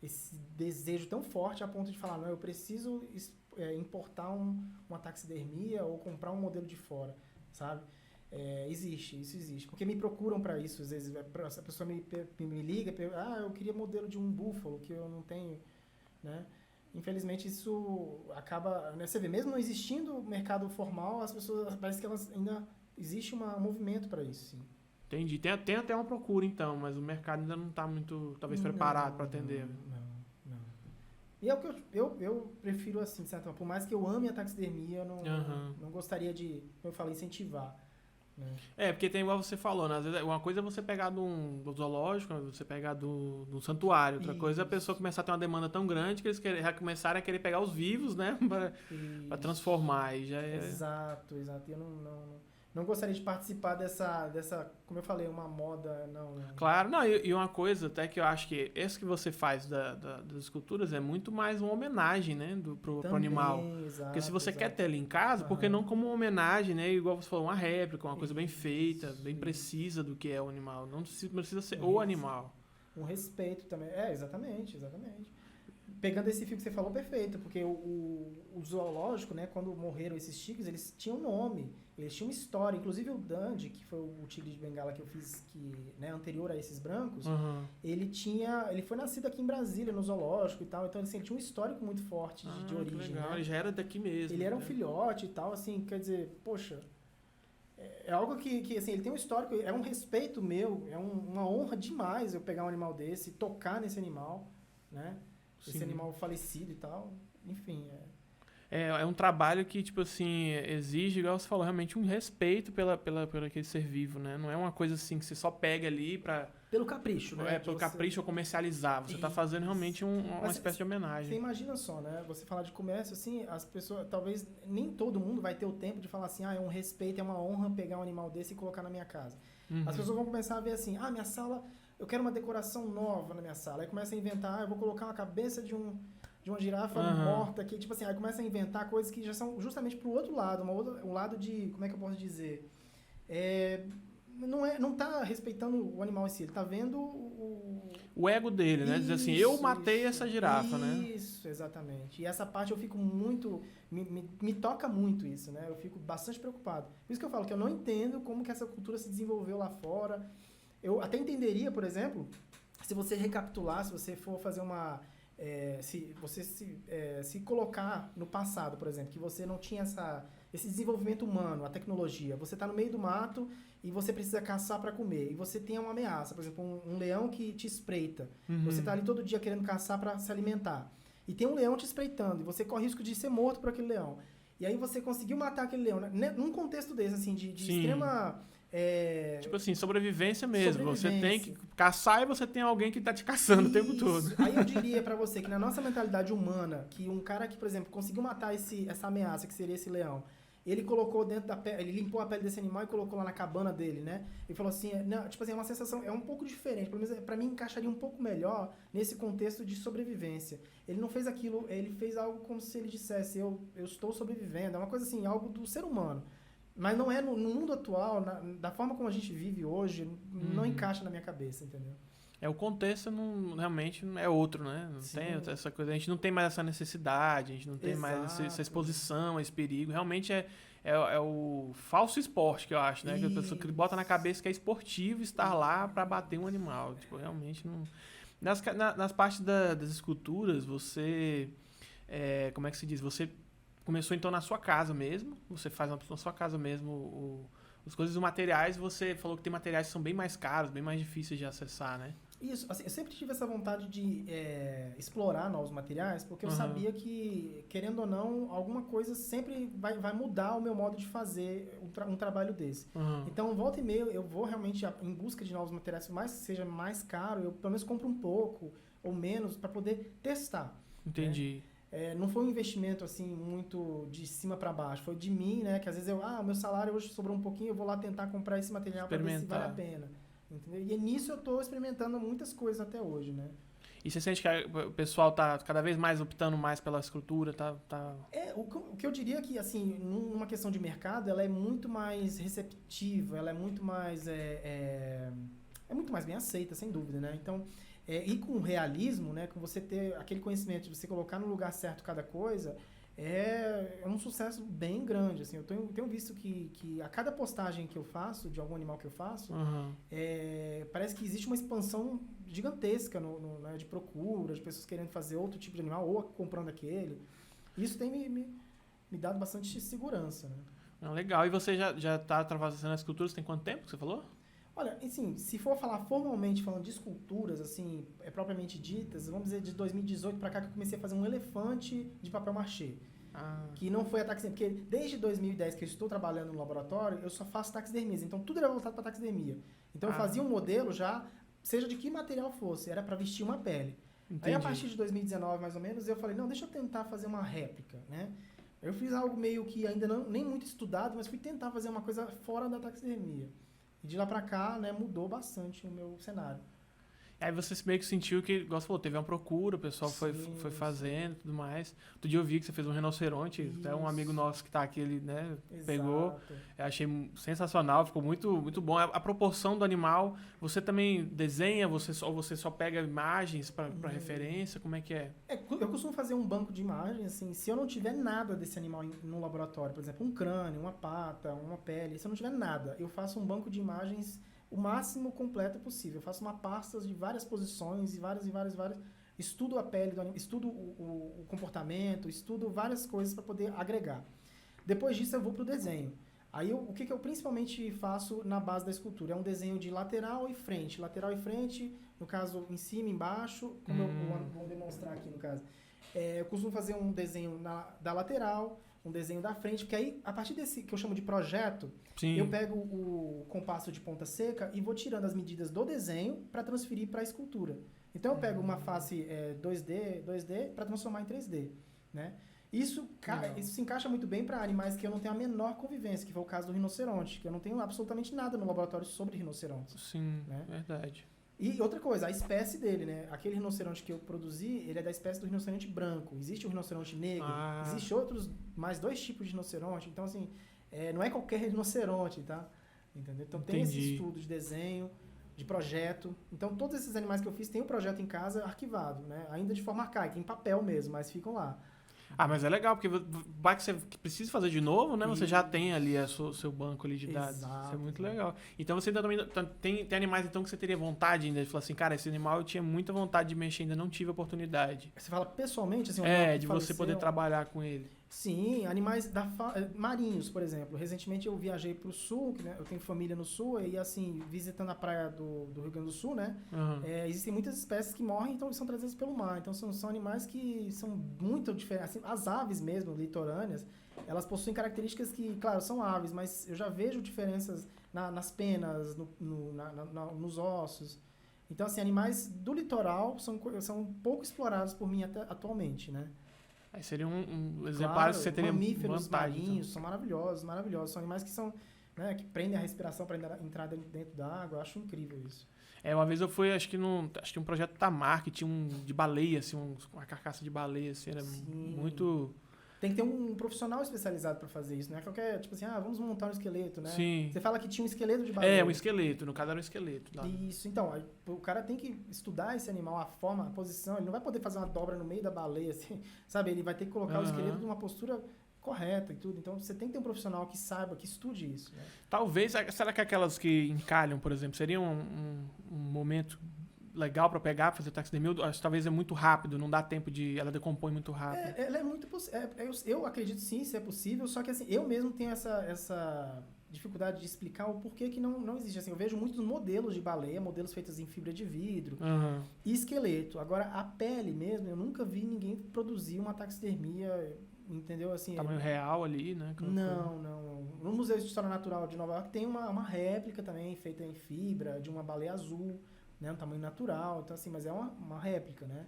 S2: esse desejo tão forte a ponto de falar, não, eu preciso importar uma taxidermia ou comprar um modelo de fora, sabe? Isso existe. Porque me procuram para isso, às vezes a pessoa me liga, eu queria modelo de um búfalo que eu não tenho, né? Infelizmente isso acaba, né? Você vê, mesmo não existindo mercado formal, as pessoas, parece que elas ainda existe um movimento para isso, sim.
S1: Entendi. Tem até uma procura então, mas o mercado ainda não está muito, talvez, preparado para atender.
S2: Não. E é o que eu prefiro assim, de certa forma. Por mais que eu ame a taxidermia, eu não gostaria de, como eu falei, incentivar. Né?
S1: Porque tem igual você falou, né? Às vezes uma coisa é você pegar do zoológico, você pegar do santuário. Outra coisa é a pessoa começar a ter uma demanda tão grande que eles já começarem a querer pegar os vivos, né? Para transformar. E já
S2: Exato. Eu não gostaria de participar dessa, como eu falei, uma moda, não.
S1: Claro, não, e uma coisa até que eu acho que esse que você faz das esculturas é muito mais uma homenagem, né, pro animal.
S2: Exato,
S1: porque se você quer ter ele em casa, por que não como uma homenagem, né, igual você falou, uma réplica, uma coisa bem feita, bem precisa do que é o animal, não precisa ser o animal.
S2: Um respeito também, exatamente. Pegando esse fio que você falou, perfeito, porque o zoológico, né, quando morreram esses tigres, eles tinham nome, eles tinham uma história, inclusive o Dandy, que foi o tigre de Bengala que eu fiz, né, anterior a esses brancos, ele foi nascido aqui em Brasília, no zoológico e tal, então assim, ele tinha um histórico muito forte de origem.
S1: Legal,
S2: né?
S1: Ele já era daqui mesmo.
S2: Ele era um filhote e tal, assim, quer dizer, poxa, é algo que assim, ele tem um histórico, é um respeito meu, é uma honra demais eu pegar um animal desse, tocar nesse animal, né? Esse animal falecido e tal, enfim.
S1: É um trabalho que, tipo assim, exige, igual você falou, realmente um respeito pelo aquele ser vivo, né? Não é uma coisa assim que você só pega ali pra...
S2: Pelo capricho, né?
S1: Pelo capricho ou comercializar. Você tá fazendo realmente uma espécie de homenagem.
S2: Você imagina só, né? Você falar de comércio, assim, as pessoas, talvez nem todo mundo vai ter o tempo de falar assim, é um respeito, é uma honra pegar um animal desse e colocar na minha casa. As pessoas vão começar a ver assim, minha sala... Eu quero uma decoração nova na minha sala. Aí começa a inventar, eu vou colocar uma cabeça de uma girafa morta aqui. Tipo assim, aí começa a inventar coisas que já são justamente pro outro lado. Um lado de, como é que eu posso dizer? Não tá respeitando o animal em si. Ele tá vendo
S1: o ego dele, né? Dizer assim, eu matei essa girafa, né?
S2: Isso, exatamente. E essa parte eu fico muito... Me toca muito isso, né? Eu fico bastante preocupado. Por isso que eu falo que eu não entendo como que essa cultura se desenvolveu lá fora. Eu até entenderia, por exemplo, se você recapitular, se você for fazer uma... se você se colocar no passado, por exemplo, que você não tinha esse desenvolvimento humano, a tecnologia. Você está no meio do mato e você precisa caçar para comer. E você tem uma ameaça, por exemplo, um leão que te espreita. Você está ali todo dia querendo caçar para se alimentar. E tem um leão te espreitando e você corre risco de ser morto por aquele leão. E aí você conseguiu matar aquele leão, né? Num contexto desse, assim, de extrema...
S1: Tipo assim, sobrevivência mesmo. Você tem que caçar e você tem alguém que tá te caçando o tempo todo.
S2: Aí eu diria pra você que na nossa mentalidade humana, que um cara que, por exemplo, conseguiu matar essa ameaça, que seria esse leão, ele colocou dentro da pele, ele limpou a pele desse animal e colocou lá na cabana dele, né? E falou assim, tipo assim, é uma sensação, é um pouco diferente, pelo menos pra mim encaixaria um pouco melhor nesse contexto de sobrevivência. Ele não fez aquilo, ele fez algo como se ele dissesse, eu estou sobrevivendo, é uma coisa assim, algo do ser humano. Mas não é no mundo atual, da forma como a gente vive hoje, não encaixa na minha cabeça, entendeu?
S1: O contexto realmente é outro, né? Não tem essa coisa, a gente não tem mais essa necessidade, a gente não tem mais essa exposição a esse perigo. Realmente é o falso esporte que eu acho, né? Que a pessoa que bota na cabeça que é esportivo estar lá para bater um animal. Tipo, realmente não... Nas partes das esculturas, você... como é que se diz? Você começou então na sua casa mesmo, você faz na sua casa mesmo as coisas, os materiais, você falou que tem materiais que são bem mais caros, bem mais difíceis de acessar, né?
S2: Isso, assim, eu sempre tive essa vontade de explorar novos materiais, porque eu sabia que, querendo ou não, alguma coisa sempre vai mudar o meu modo de fazer um trabalho desse. Então, volta e meia, eu vou realmente em busca de novos materiais, por mais que seja mais caro, eu pelo menos compro um pouco ou menos para poder testar.
S1: Entendi.
S2: Né? Não foi um investimento assim muito de cima para baixo, foi de mim, né? Que às vezes o meu salário hoje sobrou um pouquinho, eu vou lá tentar comprar esse material para ver se vale a pena. entendeu? E nisso eu tô experimentando muitas coisas até hoje, né?
S1: E você sente que o pessoal tá cada vez mais optando mais pela escultura, tá...
S2: O que eu diria que, assim, numa questão de mercado, ela é muito mais receptiva, ela é muito mais, é muito mais bem aceita, sem dúvida, né? Então, e com o realismo, né, com você ter aquele conhecimento de você colocar no lugar certo cada coisa, é um sucesso bem grande, assim. Eu tenho visto que a cada postagem que eu faço, de algum animal que eu faço, parece que existe uma expansão gigantesca né, de procura, de pessoas querendo fazer outro tipo de animal ou comprando aquele. Isso tem me dado bastante segurança, né?
S1: Não, legal. E você já tá fazendo esculturas tem quanto tempo que você falou?
S2: Olha, assim, se for falar formalmente, falando de esculturas, assim, propriamente ditas, vamos dizer de 2018 para cá que eu comecei a fazer um elefante de papel machê. Que não foi a taxidermia, porque desde 2010 que eu estou trabalhando no laboratório, eu só faço taxidermias, então tudo era voltado para taxidermia. Então eu fazia um modelo já, seja de que material fosse, era para vestir uma pele. Entendi. Aí a partir de 2019, mais ou menos, eu falei, não, deixa eu tentar fazer uma réplica, né? Eu fiz algo meio que ainda nem muito estudado, mas fui tentar fazer uma coisa fora da taxidermia. E de lá pra cá, né, mudou bastante o meu cenário.
S1: Aí você meio que sentiu que, igual você falou, teve uma procura, o pessoal foi fazendo e tudo mais. Outro dia eu vi que você fez um rinoceronte, até um amigo nosso que tá aqui, ele, né, pegou. Eu achei sensacional, ficou muito, muito bom. A proporção do animal, você também desenha, você só pega imagens para referência, como é que é?
S2: Eu costumo fazer um banco de imagens, assim, se eu não tiver nada desse animal no laboratório, por exemplo, um crânio, uma pata, uma pele, se eu não tiver nada, eu faço um banco de imagens o máximo completo possível. Eu faço uma pasta de várias posições e várias. Estudo a pele do animal, estudo o comportamento, estudo várias coisas para poder agregar. Depois disso eu vou para o desenho. Aí o que eu principalmente faço na base da escultura? É um desenho de lateral e frente. Lateral e frente, no caso, em cima e embaixo, como eu vou demonstrar aqui no caso. Eu costumo fazer um desenho da lateral, um desenho da frente, porque aí, a partir desse que eu chamo de projeto, eu pego o compasso de ponta seca e vou tirando as medidas do desenho para transferir para a escultura. Então, eu pego uma face 2D para transformar em 3D, né? Isso se encaixa muito bem para animais que eu não tenho a menor convivência, que foi o caso do rinoceronte, que eu não tenho absolutamente nada no laboratório sobre rinocerontes.
S1: Sim,
S2: né?
S1: Verdade.
S2: E outra coisa, a espécie dele, né? Aquele rinoceronte que eu produzi, ele é da espécie do rinoceronte branco. Existe o rinoceronte negro, existe mais 2 tipos de rinoceronte. Então, assim, não é qualquer rinoceronte, tá? Entendeu? Então, tem esse estudo de desenho, de projeto. Então, todos esses animais que eu fiz, tem o projeto em casa arquivado, né? Ainda de forma arcaica, em papel mesmo, mas ficam lá.
S1: Mas é legal, porque vai que você precisa fazer de novo, né? Você já tem ali o seu banco ali de dados.
S2: Exato.
S1: Isso é muito legal. Então você ainda também tem animais então que você teria vontade ainda de falar assim, cara, esse animal eu tinha muita vontade de mexer, ainda não tive a oportunidade.
S2: Você fala pessoalmente, assim,
S1: de você poder trabalhar com ele.
S2: Sim, animais marinhos, por exemplo. Recentemente eu viajei para o sul, né? Eu tenho família no sul, e assim, visitando a praia do Rio Grande do Sul, né? Existem muitas espécies que morrem, então são trazidas pelo mar. Então são animais que são muito diferentes. Assim, as aves mesmo, litorâneas, elas possuem características que, claro, são aves, mas eu já vejo diferenças nas penas, nos ossos. Então, assim, animais do litoral são pouco explorados por mim atualmente, né?
S1: Aí seria um exemplar que você teria
S2: mamíferos
S1: vantagem,
S2: marinhos
S1: então.
S2: são maravilhosos. São animais que que prendem a respiração para entrar dentro da água. Eu acho incrível isso.
S1: Uma vez eu fui, acho que um projeto Tamar, que tinha de baleia, assim, uma carcaça de baleia, assim, era muito...
S2: Tem que ter um profissional especializado para fazer isso, né? Qualquer, tipo assim, vamos montar um esqueleto, né?
S1: Sim.
S2: Você fala que tinha um esqueleto de baleia.
S1: Um esqueleto, no caso era um esqueleto. Tá?
S2: Isso, então, o cara tem que estudar esse animal, a forma, a posição, ele não vai poder fazer uma dobra no meio da baleia, assim, sabe? Ele vai ter que colocar o esqueleto numa postura correta e tudo. Então, você tem que ter um profissional que saiba, que estude isso, né?
S1: Talvez, será que aquelas que encalham, por exemplo, seria um momento legal para pegar, fazer taxidermia? Talvez é muito rápido, não dá tempo ela decompõe muito rápido.
S2: Ela é muito possível. Eu acredito sim, se é possível, só que assim, eu mesmo tenho essa dificuldade de explicar o porquê que não existe. Assim, eu vejo muitos modelos de baleia, modelos feitos em fibra de vidro e esqueleto. Agora, a pele mesmo, eu nunca vi ninguém produzir uma taxidermia, entendeu? Assim,
S1: tamanho real ali, né?
S2: Não. No Museu de História Natural de Nova York tem uma réplica também feita em fibra de uma baleia azul, né, um tamanho natural, então assim, mas é uma réplica, né?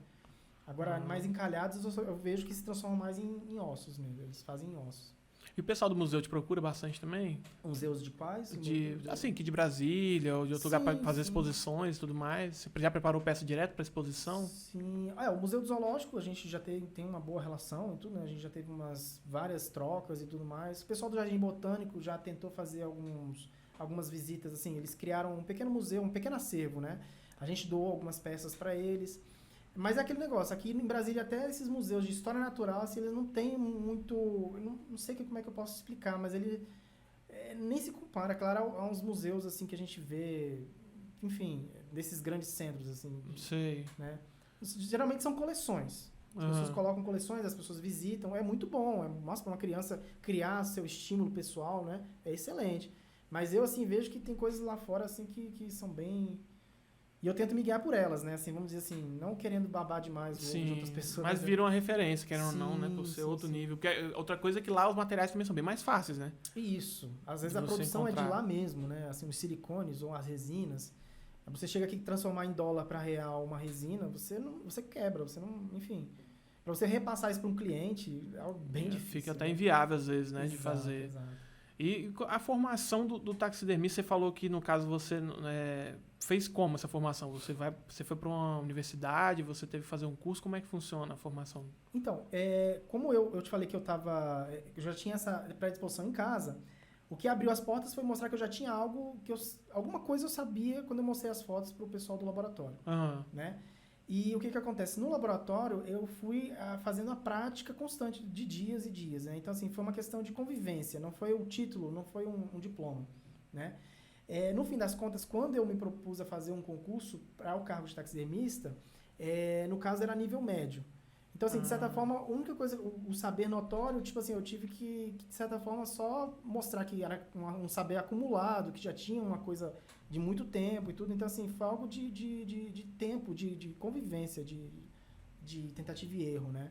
S2: Agora, mais encalhados, eu vejo que se transformam mais em ossos mesmo, eles fazem em ossos.
S1: E o pessoal do museu te procura bastante também?
S2: Museus de quais?
S1: Assim, aqui de Brasília ou de outro lugar para fazer
S2: Sim.
S1: exposições e tudo mais. Você já preparou peça direto para exposição?
S2: Sim. O Museu do Zoológico a gente já tem uma boa relação e tudo, né? A gente já teve várias trocas e tudo mais. O pessoal do Jardim Botânico já tentou fazer algumas visitas, assim, eles criaram um pequeno museu, um pequeno acervo, né? A gente doou algumas peças para eles. Mas é aquele negócio, aqui em Brasília até esses museus de história natural, assim, eles não têm muito... Eu não sei como é que eu posso explicar, mas ele nem se compara, claro, a uns museus assim que a gente vê, enfim, desses grandes centros, assim.
S1: Sei.
S2: Né? Geralmente são coleções. As pessoas colocam coleções, as pessoas visitam, é muito bom. Nossa, para uma criança criar seu estímulo pessoal, né? É excelente. Mas eu, assim, vejo que tem coisas lá fora, assim, que são bem... E eu tento me guiar por elas, né? Assim, vamos dizer assim, não querendo babar demais o ovo de outras pessoas.
S1: Mas viram uma referência, querendo ou não, né? Por ser outro nível. Porque outra coisa é que lá os materiais também são bem mais fáceis, né?
S2: Isso. Às vezes a produção é de lá mesmo, né? Assim, os silicones ou as resinas. Você chega aqui e transformar em dólar para real uma resina, você quebra, você não... Enfim, para você repassar isso para um cliente é algo bem difícil.
S1: Fica até inviável, às vezes, né?
S2: Exato,
S1: de fazer.
S2: Exato.
S1: E a formação do taxidermista, você falou que, no caso, você fez como essa formação? Você foi para uma universidade, você teve que fazer um curso, como é que funciona a formação?
S2: Então, como eu te falei que eu já tinha essa predisposição em casa, o que abriu as portas foi mostrar que eu já tinha alguma coisa eu sabia quando eu mostrei as fotos para o pessoal do laboratório, né? E o que acontece? No laboratório, eu fui fazendo a prática constante de dias e dias, né? Então, assim, foi uma questão de convivência, não foi o título, não foi um diploma, né? No fim das contas, quando eu me propus a fazer um concurso para o cargo de taxidermista, no caso era nível médio. Então, assim, de certa forma, a única coisa, o saber notório, tipo assim, eu tive que de certa forma, só mostrar que era um saber acumulado, que já tinha uma coisa de muito tempo e tudo. Então, assim, foi algo de tempo, de convivência, de tentativa e erro, né?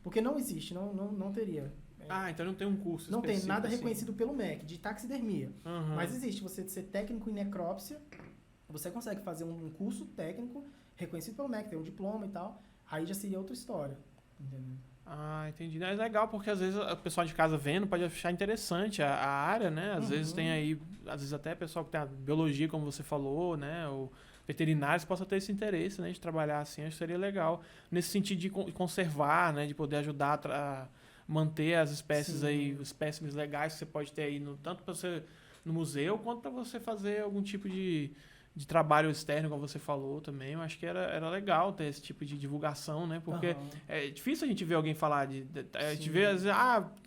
S2: Porque não existe, não teria.
S1: Então não tem um curso
S2: não tem nada
S1: assim.
S2: reconhecido pelo MEC, de taxidermia. Mas existe, você ser técnico em necrópsia, você consegue fazer um curso técnico reconhecido pelo MEC, tem um diploma e tal, aí já seria outra história. Entendeu?
S1: Entendi. É legal porque às vezes o pessoal de casa vendo pode achar interessante a área, né? Às vezes tem aí, às vezes até pessoal que tem a biologia, como você falou, né? Ou veterinários possa ter esse interesse, né? De trabalhar assim, acho que seria legal. Nesse sentido de conservar, né? De poder ajudar a manter as espécies aí, os espécimes legais que você pode ter aí, tanto para você no museu, quanto para você fazer algum tipo de trabalho externo, como você falou também. Eu acho que era legal ter esse tipo de divulgação, né? Porque é difícil a gente ver alguém falar a gente vê, às vezes,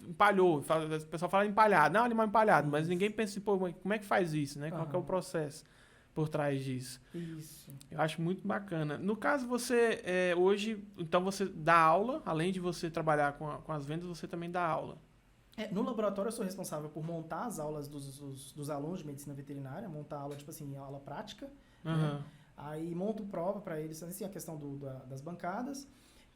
S1: empalhou. O pessoal fala empalhado. Não, animal empalhado. Mas ninguém pensa, pô, como é que faz isso, né? Qual que é o processo por trás disso?
S2: Isso.
S1: Eu acho muito bacana. No caso, você, hoje, então você dá aula, além de você trabalhar com as vendas, você também dá aula.
S2: No laboratório eu sou responsável por montar as aulas dos alunos de medicina veterinária, montar aula, tipo assim, aula prática. Né? Aí monto prova para eles, assim, a questão das bancadas.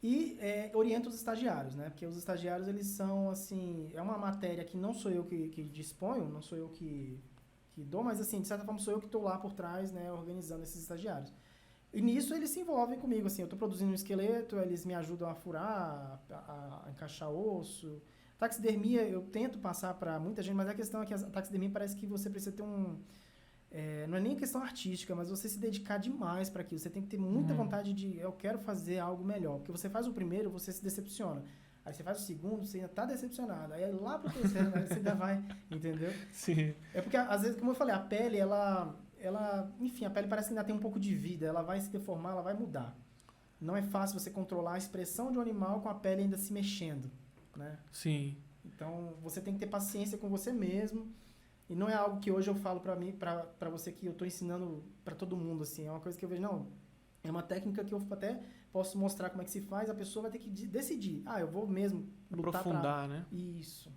S2: E oriento os estagiários, né? Porque os estagiários, eles são, assim, é uma matéria que não sou eu que disponho, não sou eu que dou, mas, assim, de certa forma sou eu que estou lá por trás, né, organizando esses estagiários. E nisso eles se envolvem comigo, assim, eu estou produzindo um esqueleto, eles me ajudam a furar, a encaixar osso. Taxidermia, eu tento passar para muita gente, mas a questão é que a taxidermia parece que você precisa ter não é nem questão artística, mas você se dedicar demais para aquilo. Você tem que ter muita vontade eu quero fazer algo melhor. Porque você faz o primeiro, você se decepciona. Aí você faz o segundo, você ainda tá decepcionado. Aí lá pro terceiro, você ainda vai, entendeu?
S1: Sim.
S2: É porque, às vezes, como eu falei, a pele, enfim, a pele parece que ainda tem um pouco de vida. Ela vai se deformar, ela vai mudar. Não é fácil você controlar a expressão de um animal com a pele ainda se mexendo. Né?
S1: Sim.
S2: Então, você tem que ter paciência com você mesmo. E não é algo que hoje eu falo pra mim, pra você, que eu tô ensinando pra todo mundo, assim. É uma coisa que eu vejo, não, é uma técnica que eu até posso mostrar como é que se faz, a pessoa vai ter que decidir. Eu vou mesmo lutar
S1: aprofundar, né?
S2: Isso.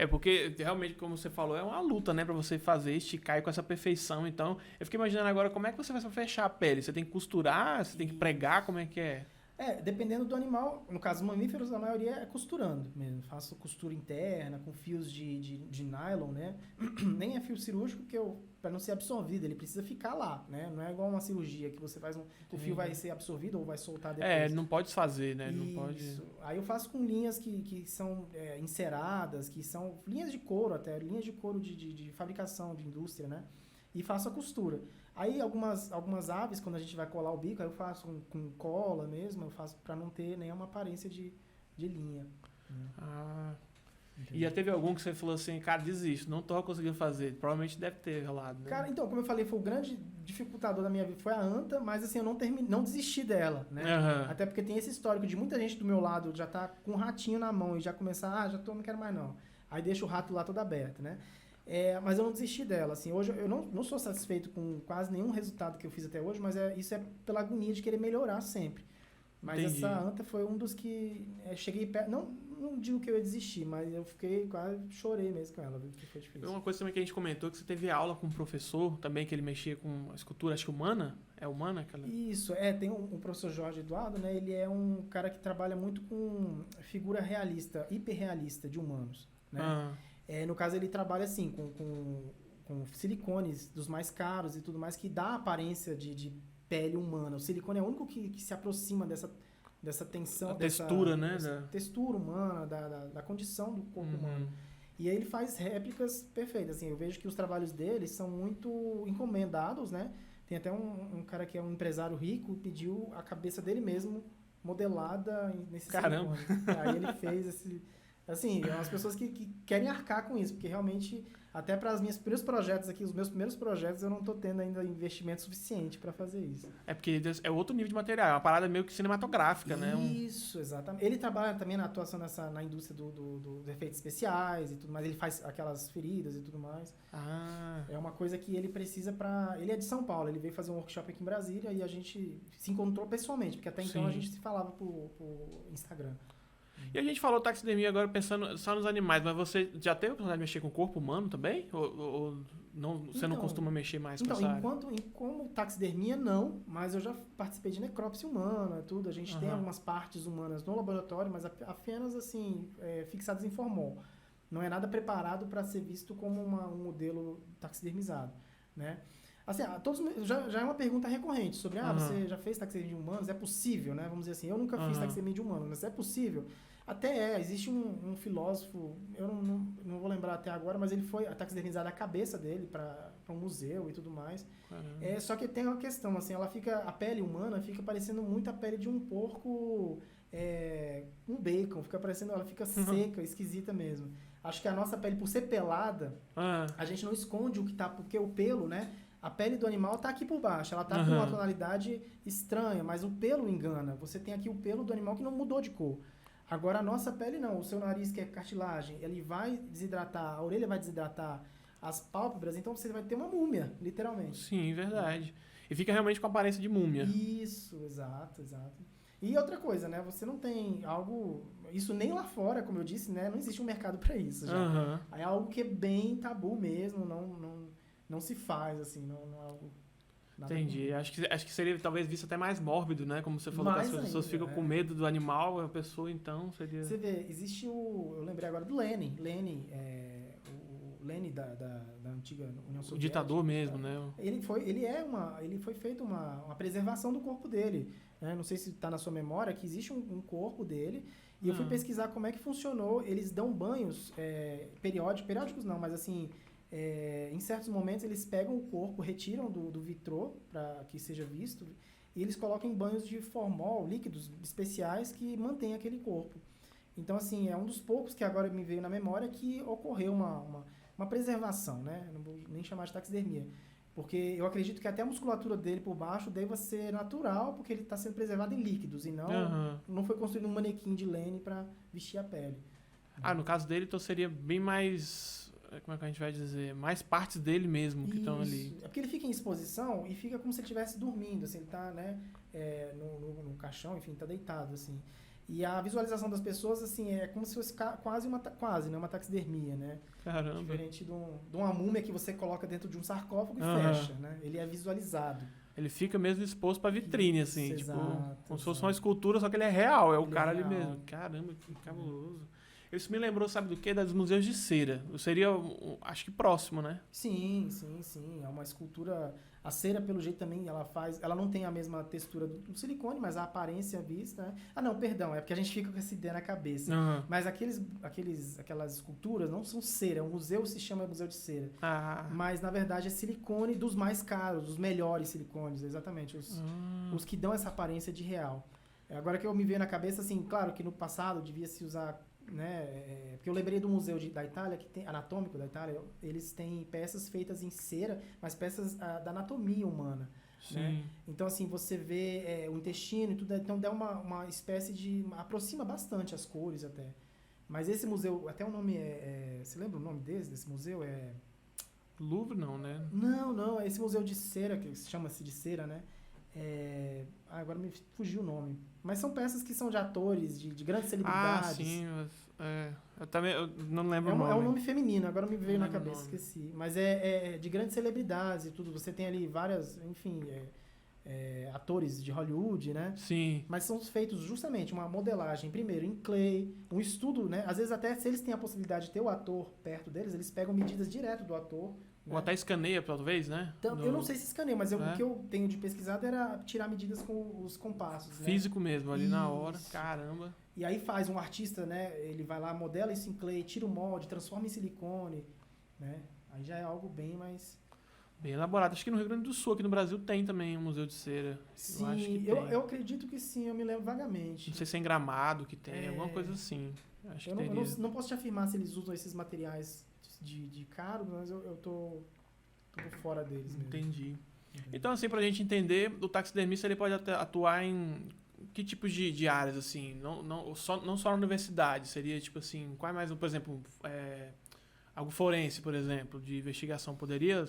S1: Porque realmente, como você falou, é uma luta, né, pra você fazer, esticar com essa perfeição. Então, eu fiquei imaginando agora como é que você vai fechar a pele. Você tem que costurar, você tem que pregar, como é que é?
S2: Dependendo do animal, no caso dos mamíferos, a maioria é costurando mesmo. Faço costura interna, com fios de nylon, né? Nem é fio cirúrgico, que eu para não ser absorvido, ele precisa ficar lá, né? Não é igual uma cirurgia que você faz o fio vai ser absorvido ou vai soltar depois.
S1: Não pode desfazer, né?
S2: Isso.
S1: Não pode...
S2: Aí eu faço com linhas que são enceradas, que são linhas de couro até, linhas de couro de fabricação, de indústria, né? E faço a costura. Aí algumas aves, quando a gente vai colar o bico, aí eu faço com cola mesmo, eu faço para não ter nenhuma aparência de linha.
S1: Ah... E já teve algum que você falou assim, cara, desisto, não tô conseguindo fazer. Provavelmente deve ter rolado, né?
S2: Cara, então, como eu falei, foi o grande dificultador da minha vida, foi a anta, mas assim, eu não desisti dela, né?
S1: Uhum.
S2: Até porque tem esse histórico de muita gente do meu lado já tá com um ratinho na mão e já começar, não quero mais não. Aí deixa o rato lá todo aberto, né? Mas eu não desisti dela, assim, hoje eu não sou satisfeito com quase nenhum resultado que eu fiz até hoje, mas isso é pela agonia de querer melhorar sempre. Mas
S1: Entendi.
S2: essa anta foi um dos que cheguei perto, não digo que eu ia desistir, mas eu fiquei quase, chorei mesmo com ela, que foi difícil.
S1: Uma coisa também que a gente comentou, que você teve aula com um professor também, que ele mexia com a escultura, acho que humana, é humana aquela?
S2: Isso, tem o professor Jorge Eduardo, né, ele é um cara que trabalha muito com figura realista, hiperrealista de humanos, né? No caso ele trabalha assim, com silicones dos mais caros e tudo mais, que dá a aparência de pele humana. O silicone é o único que se aproxima dessa tensão,
S1: a textura, né?
S2: Dessa textura humana, da condição do corpo humano. E aí ele faz réplicas perfeitas. Assim, eu vejo que os trabalhos dele são muito encomendados, né? Tem até um cara que é um empresário rico, pediu a cabeça dele mesmo modelada nesse
S1: Caramba.
S2: silicone. Aí ele fez esse... Assim, é umas pessoas que querem arcar com isso, porque realmente, até para os meus primeiros projetos aqui, os meus primeiros projetos, eu não estou tendo ainda investimento suficiente para fazer isso.
S1: É porque é outro nível de material, é uma parada meio que cinematográfica, né?
S2: Isso, exatamente. Ele trabalha também na atuação na indústria dos efeitos especiais e tudo mais, ele faz aquelas feridas e tudo mais. É uma coisa que ele precisa para... Ele é de São Paulo, ele veio fazer um workshop aqui em Brasília e a gente se encontrou pessoalmente, porque até então a gente se falava por Instagram.
S1: E a gente falou taxidermia agora pensando só nos animais, mas você já teve a oportunidade de mexer com o corpo humano também? Ou não, você não costuma mexer mais com essa área?
S2: Como taxidermia, não, mas eu já participei de necrópsia humana, tudo. A gente tem algumas partes humanas no laboratório, mas apenas assim, fixadas em formol. Não é nada preparado para ser visto como um modelo taxidermizado, né? Assim, já é uma pergunta recorrente sobre, você já fez taxidermia de humanos? É possível, né? Vamos dizer assim, eu nunca fiz taxidermia de humanos, mas é possível? Até existe um filósofo, eu não vou lembrar até agora, mas ele foi taxidermizado a cabeça dele para um museu e tudo mais. Só que tem uma questão, assim, a pele humana fica parecendo muito a pele de um porco, um bacon, ela fica seca, esquisita mesmo. Acho que a nossa pele, por ser pelada, a gente não esconde o que tá, porque o pelo, né? A pele do animal tá aqui por baixo, ela tá com uma tonalidade estranha, mas o pelo engana. Você tem aqui o pelo do animal que não mudou de cor. Agora a nossa pele não, o seu nariz que é cartilagem, ele vai desidratar, a orelha vai desidratar, as pálpebras, então você vai ter uma múmia, literalmente.
S1: Sim, verdade. E fica realmente com a aparência de múmia.
S2: Isso, exato. E outra coisa, né, você não tem algo, isso nem lá fora, como eu disse, né, não existe um mercado para isso já. É algo que é bem tabu mesmo, não se faz, assim, não é algo...
S1: Entendi. Acho que seria talvez visto até mais mórbido, né? Como você falou, que as pessoas ficam com medo do animal, a pessoa então seria...
S2: Você vê, existe eu lembrei agora do Lenin. O Lenin da antiga União Soviética.
S1: O ditador mesmo, né?
S2: Ele foi feita uma preservação do corpo dele. Né? Não sei se está na sua memória, que existe um corpo dele. E eu fui pesquisar como é que funcionou. Eles dão banhos periódicos não, mas assim... em certos momentos eles pegam o corpo, retiram do vitrô para que seja visto e eles colocam em banhos de formol, líquidos especiais que mantêm aquele corpo. Então, assim, é um dos poucos que agora me veio na memória que ocorreu uma preservação, né? Não vou nem chamar de taxidermia. Porque eu acredito que até a musculatura dele por baixo deva ser natural, porque ele está sendo preservado em líquidos e não foi construído um manequim de Lenin para vestir a pele.
S1: No caso dele, então seria bem mais... Como é que a gente vai dizer? Mais partes dele mesmo que estão ali. É
S2: porque ele fica em exposição e fica como se ele estivesse dormindo, assim, ele tá, né, no caixão, enfim, tá deitado, assim. E a visualização das pessoas, assim, é como se fosse quase uma taxidermia, né?
S1: Caramba.
S2: Diferente de uma múmia que você coloca dentro de um sarcófago e fecha, né? Ele é visualizado.
S1: Ele fica mesmo exposto pra vitrine, assim,
S2: Isso,
S1: tipo,
S2: exato,
S1: como se fosse uma escultura, só que ele é real, é o cara
S2: real.
S1: ali mesmo. Caramba, que cabuloso. Isso me lembrou, sabe do quê? Das museus de cera. Seria, acho que próximo, né?
S2: Sim. É uma escultura. A cera, pelo jeito, também, ela não tem a mesma textura do silicone, mas a aparência vista, né? Ah, não, perdão, é porque a gente fica com essa ideia na cabeça.
S1: Uhum.
S2: Mas aquelas esculturas não são cera, o museu se chama Museu de Cera.
S1: Ah.
S2: Mas, na verdade, é silicone dos mais caros, dos melhores silicones, exatamente, os que dão essa aparência de real. Agora que eu me veio na cabeça, assim, claro que no passado devia se usar, né, porque eu lembrei do museu da Itália, que tem anatômico da Itália, eles têm peças feitas em cera, mas peças da anatomia humana.
S1: Sim.
S2: Né? Então, assim, você vê o intestino e tudo, então dá uma espécie de... aproxima bastante as cores até. Mas esse museu, até o nome você lembra o nome desse museu?
S1: Louvre não, né?
S2: Não, esse museu de cera, que chama-se de cera, né? Agora me fugiu o nome. Mas são peças que são de atores, de grandes celebridades.
S1: Ah, sim. Eu não lembro o nome.
S2: É um nome feminino, agora me veio
S1: Não
S2: na
S1: lembro o
S2: cabeça,
S1: nome.
S2: esqueci. Mas é de grandes celebridades e tudo. Você tem ali várias, enfim, atores de Hollywood, né?
S1: Sim.
S2: Mas são feitos justamente uma modelagem, primeiro em clay, um estudo, né? Às vezes até se eles têm a possibilidade de ter o ator perto deles, eles pegam medidas direto do ator.
S1: Ou
S2: Né?
S1: até escaneia, talvez, né?
S2: Então, eu não sei se escaneia, mas o que eu tenho de pesquisado era tirar medidas com os compassos. Né?
S1: Físico mesmo, ali na hora.
S2: Isso.
S1: Caramba.
S2: E aí faz um artista, né? Ele vai lá, modela isso em clay, tira o molde, transforma em silicone, né? Aí já é algo bem mais...
S1: Bem elaborado. Acho que no Rio Grande do Sul, aqui no Brasil, tem também um museu de cera.
S2: Sim,
S1: eu acho que
S2: eu acredito que sim, eu me lembro vagamente.
S1: Não sei se é em Gramado que tem, alguma coisa assim. Acho
S2: Eu
S1: que teria.
S2: não posso te afirmar se eles usam esses materiais de caro, mas eu tô por fora deles mesmo.
S1: Entendi. Então, assim, pra gente entender, o taxidermista ele pode atuar em que tipos de áreas, assim? Não só na universidade, seria tipo assim, qual é mais, por exemplo, algo forense, por exemplo, de investigação, poderia?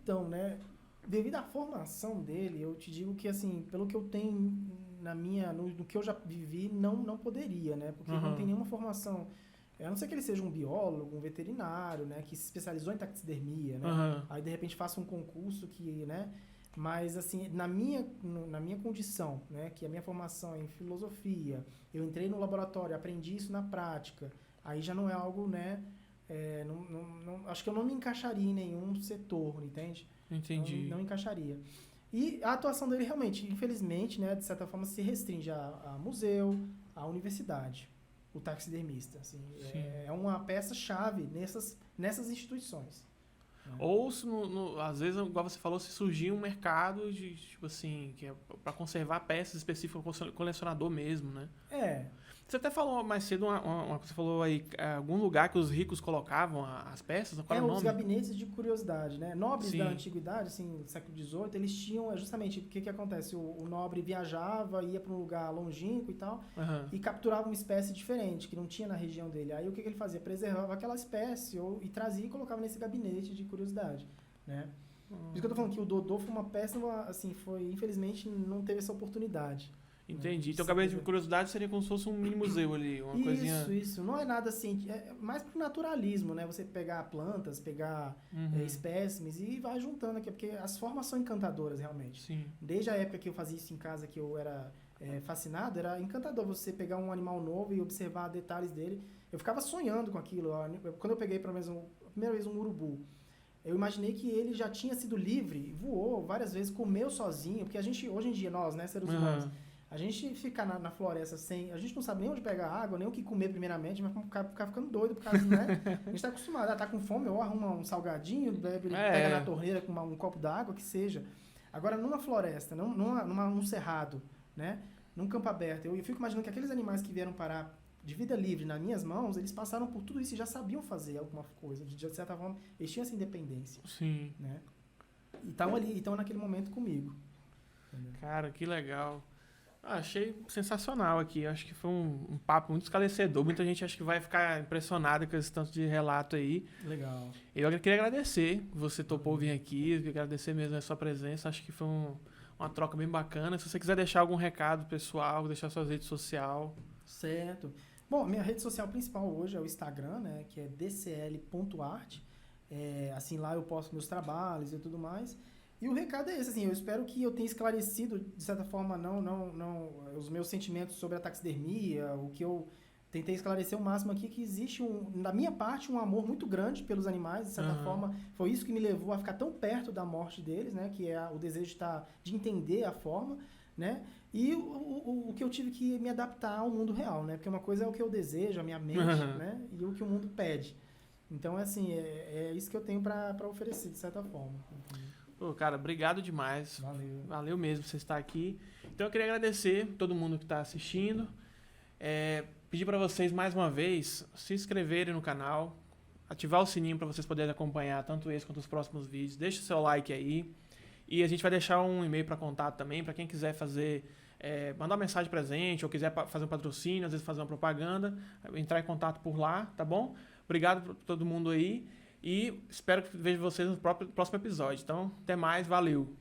S2: Então, né, devido à formação dele, eu te digo que, assim, pelo que eu tenho no que eu já vivi, não poderia, né? Porque não tem nenhuma formação. A não ser que ele seja um biólogo, um veterinário, né? Que se especializou em taxidermia, né? Aí, de repente, faça um concurso que, né? Mas, assim, na minha condição, né? Que a minha formação é em filosofia, eu entrei no laboratório, aprendi isso na prática, aí já não é algo, né? Acho que eu não me encaixaria em nenhum setor, entende?
S1: Entendi.
S2: Não encaixaria. E a atuação dele realmente, infelizmente, né, de certa forma, se restringe a museu, à universidade, o taxidermista. Assim, é uma peça-chave nessas instituições. Né?
S1: Ou, às vezes, igual você falou, se surgir um mercado de, tipo assim, que é para conservar peças específicas, colecionador mesmo, né? Você até falou mais cedo, você falou aí, algum lugar que os ricos colocavam as peças? Qual é o nome?
S2: Os gabinetes de curiosidade, né? Nobres
S1: Sim.
S2: da antiguidade, assim, do século XVIII, eles tinham justamente, o que acontece? O nobre viajava, ia para um lugar longínquo e tal, e capturava uma espécie diferente, que não tinha na região dele. Aí o que ele fazia? Preservava aquela espécie e trazia e colocava nesse gabinete de curiosidade, né? Por isso que eu tô falando que o Dodô foi uma peça, assim, infelizmente não teve essa oportunidade.
S1: Entendi. Então, o gabinete de curiosidade seria como se fosse um mini museu ali, uma coisinha...
S2: Isso. Não é nada assim, é mais pro naturalismo, né? Você pegar plantas, pegar espécimes e vai juntando aqui, porque as formas são encantadoras, realmente.
S1: Sim.
S2: Desde a época que eu fazia isso em casa, que eu era fascinado, era encantador você pegar um animal novo e observar detalhes dele. Eu ficava sonhando com aquilo. Quando eu peguei, pelo menos, a primeira vez um urubu, eu imaginei que ele já tinha sido livre, voou várias vezes, comeu sozinho, porque hoje em dia, nós, né, seres humanos, a gente fica na floresta a gente não sabe nem onde pegar água, nem o que comer primeiramente, mas ficar ficando doido por causa, né? A gente tá acostumado, tá com fome, ou arruma um salgadinho, pega na torneira com um copo d'água, que seja. Agora, numa floresta, num cerrado, né? Num campo aberto, eu fico imaginando que aqueles animais que vieram parar de vida livre nas minhas mãos, eles passaram por tudo isso e já sabiam fazer alguma coisa. De certa forma, eles tinham essa independência.
S1: Sim.
S2: Né? E estão naquele momento comigo. Entendeu?
S1: Cara, que legal. Achei sensacional aqui. Acho que foi um papo muito esclarecedor. Muita gente acho que vai ficar impressionada com esse tanto de relato aí.
S2: Legal.
S1: Eu queria agradecer. Você topou vir aqui. Agradecer mesmo a sua presença. Acho que foi uma troca bem bacana. Se você quiser deixar algum recado pessoal, deixar suas redes sociais.
S2: Certo. Bom, minha rede social principal hoje é o Instagram, né? Que é dcl.art. Assim, lá eu posto meus trabalhos e tudo mais. E o recado é esse, assim, eu espero que eu tenha esclarecido, de certa forma, não os meus sentimentos sobre a taxidermia, o que eu tentei esclarecer o máximo aqui que existe, da minha parte, um amor muito grande pelos animais, de certa forma. Foi isso que me levou a ficar tão perto da morte deles, né? Que é o desejo de entender a forma, né? E o que eu tive que me adaptar ao mundo real, né? Porque uma coisa é o que eu desejo, a minha mente, né? E o que o mundo pede. Então, assim, é isso que eu tenho para oferecer, de certa forma.
S1: Pô, cara, obrigado demais.
S2: Valeu.
S1: Valeu mesmo você estar aqui. Então eu queria agradecer todo mundo que está assistindo. Pedir para vocês mais uma vez se inscreverem no canal, ativar o sininho para vocês poderem acompanhar tanto esse quanto os próximos vídeos. Deixa o seu like aí. E a gente vai deixar um e-mail para contato também, para quem quiser mandar uma mensagem presente ou quiser fazer um patrocínio, às vezes fazer uma propaganda, entrar em contato por lá, tá bom? Obrigado por todo mundo aí e espero que veja vocês no próximo episódio. Então, até mais, valeu!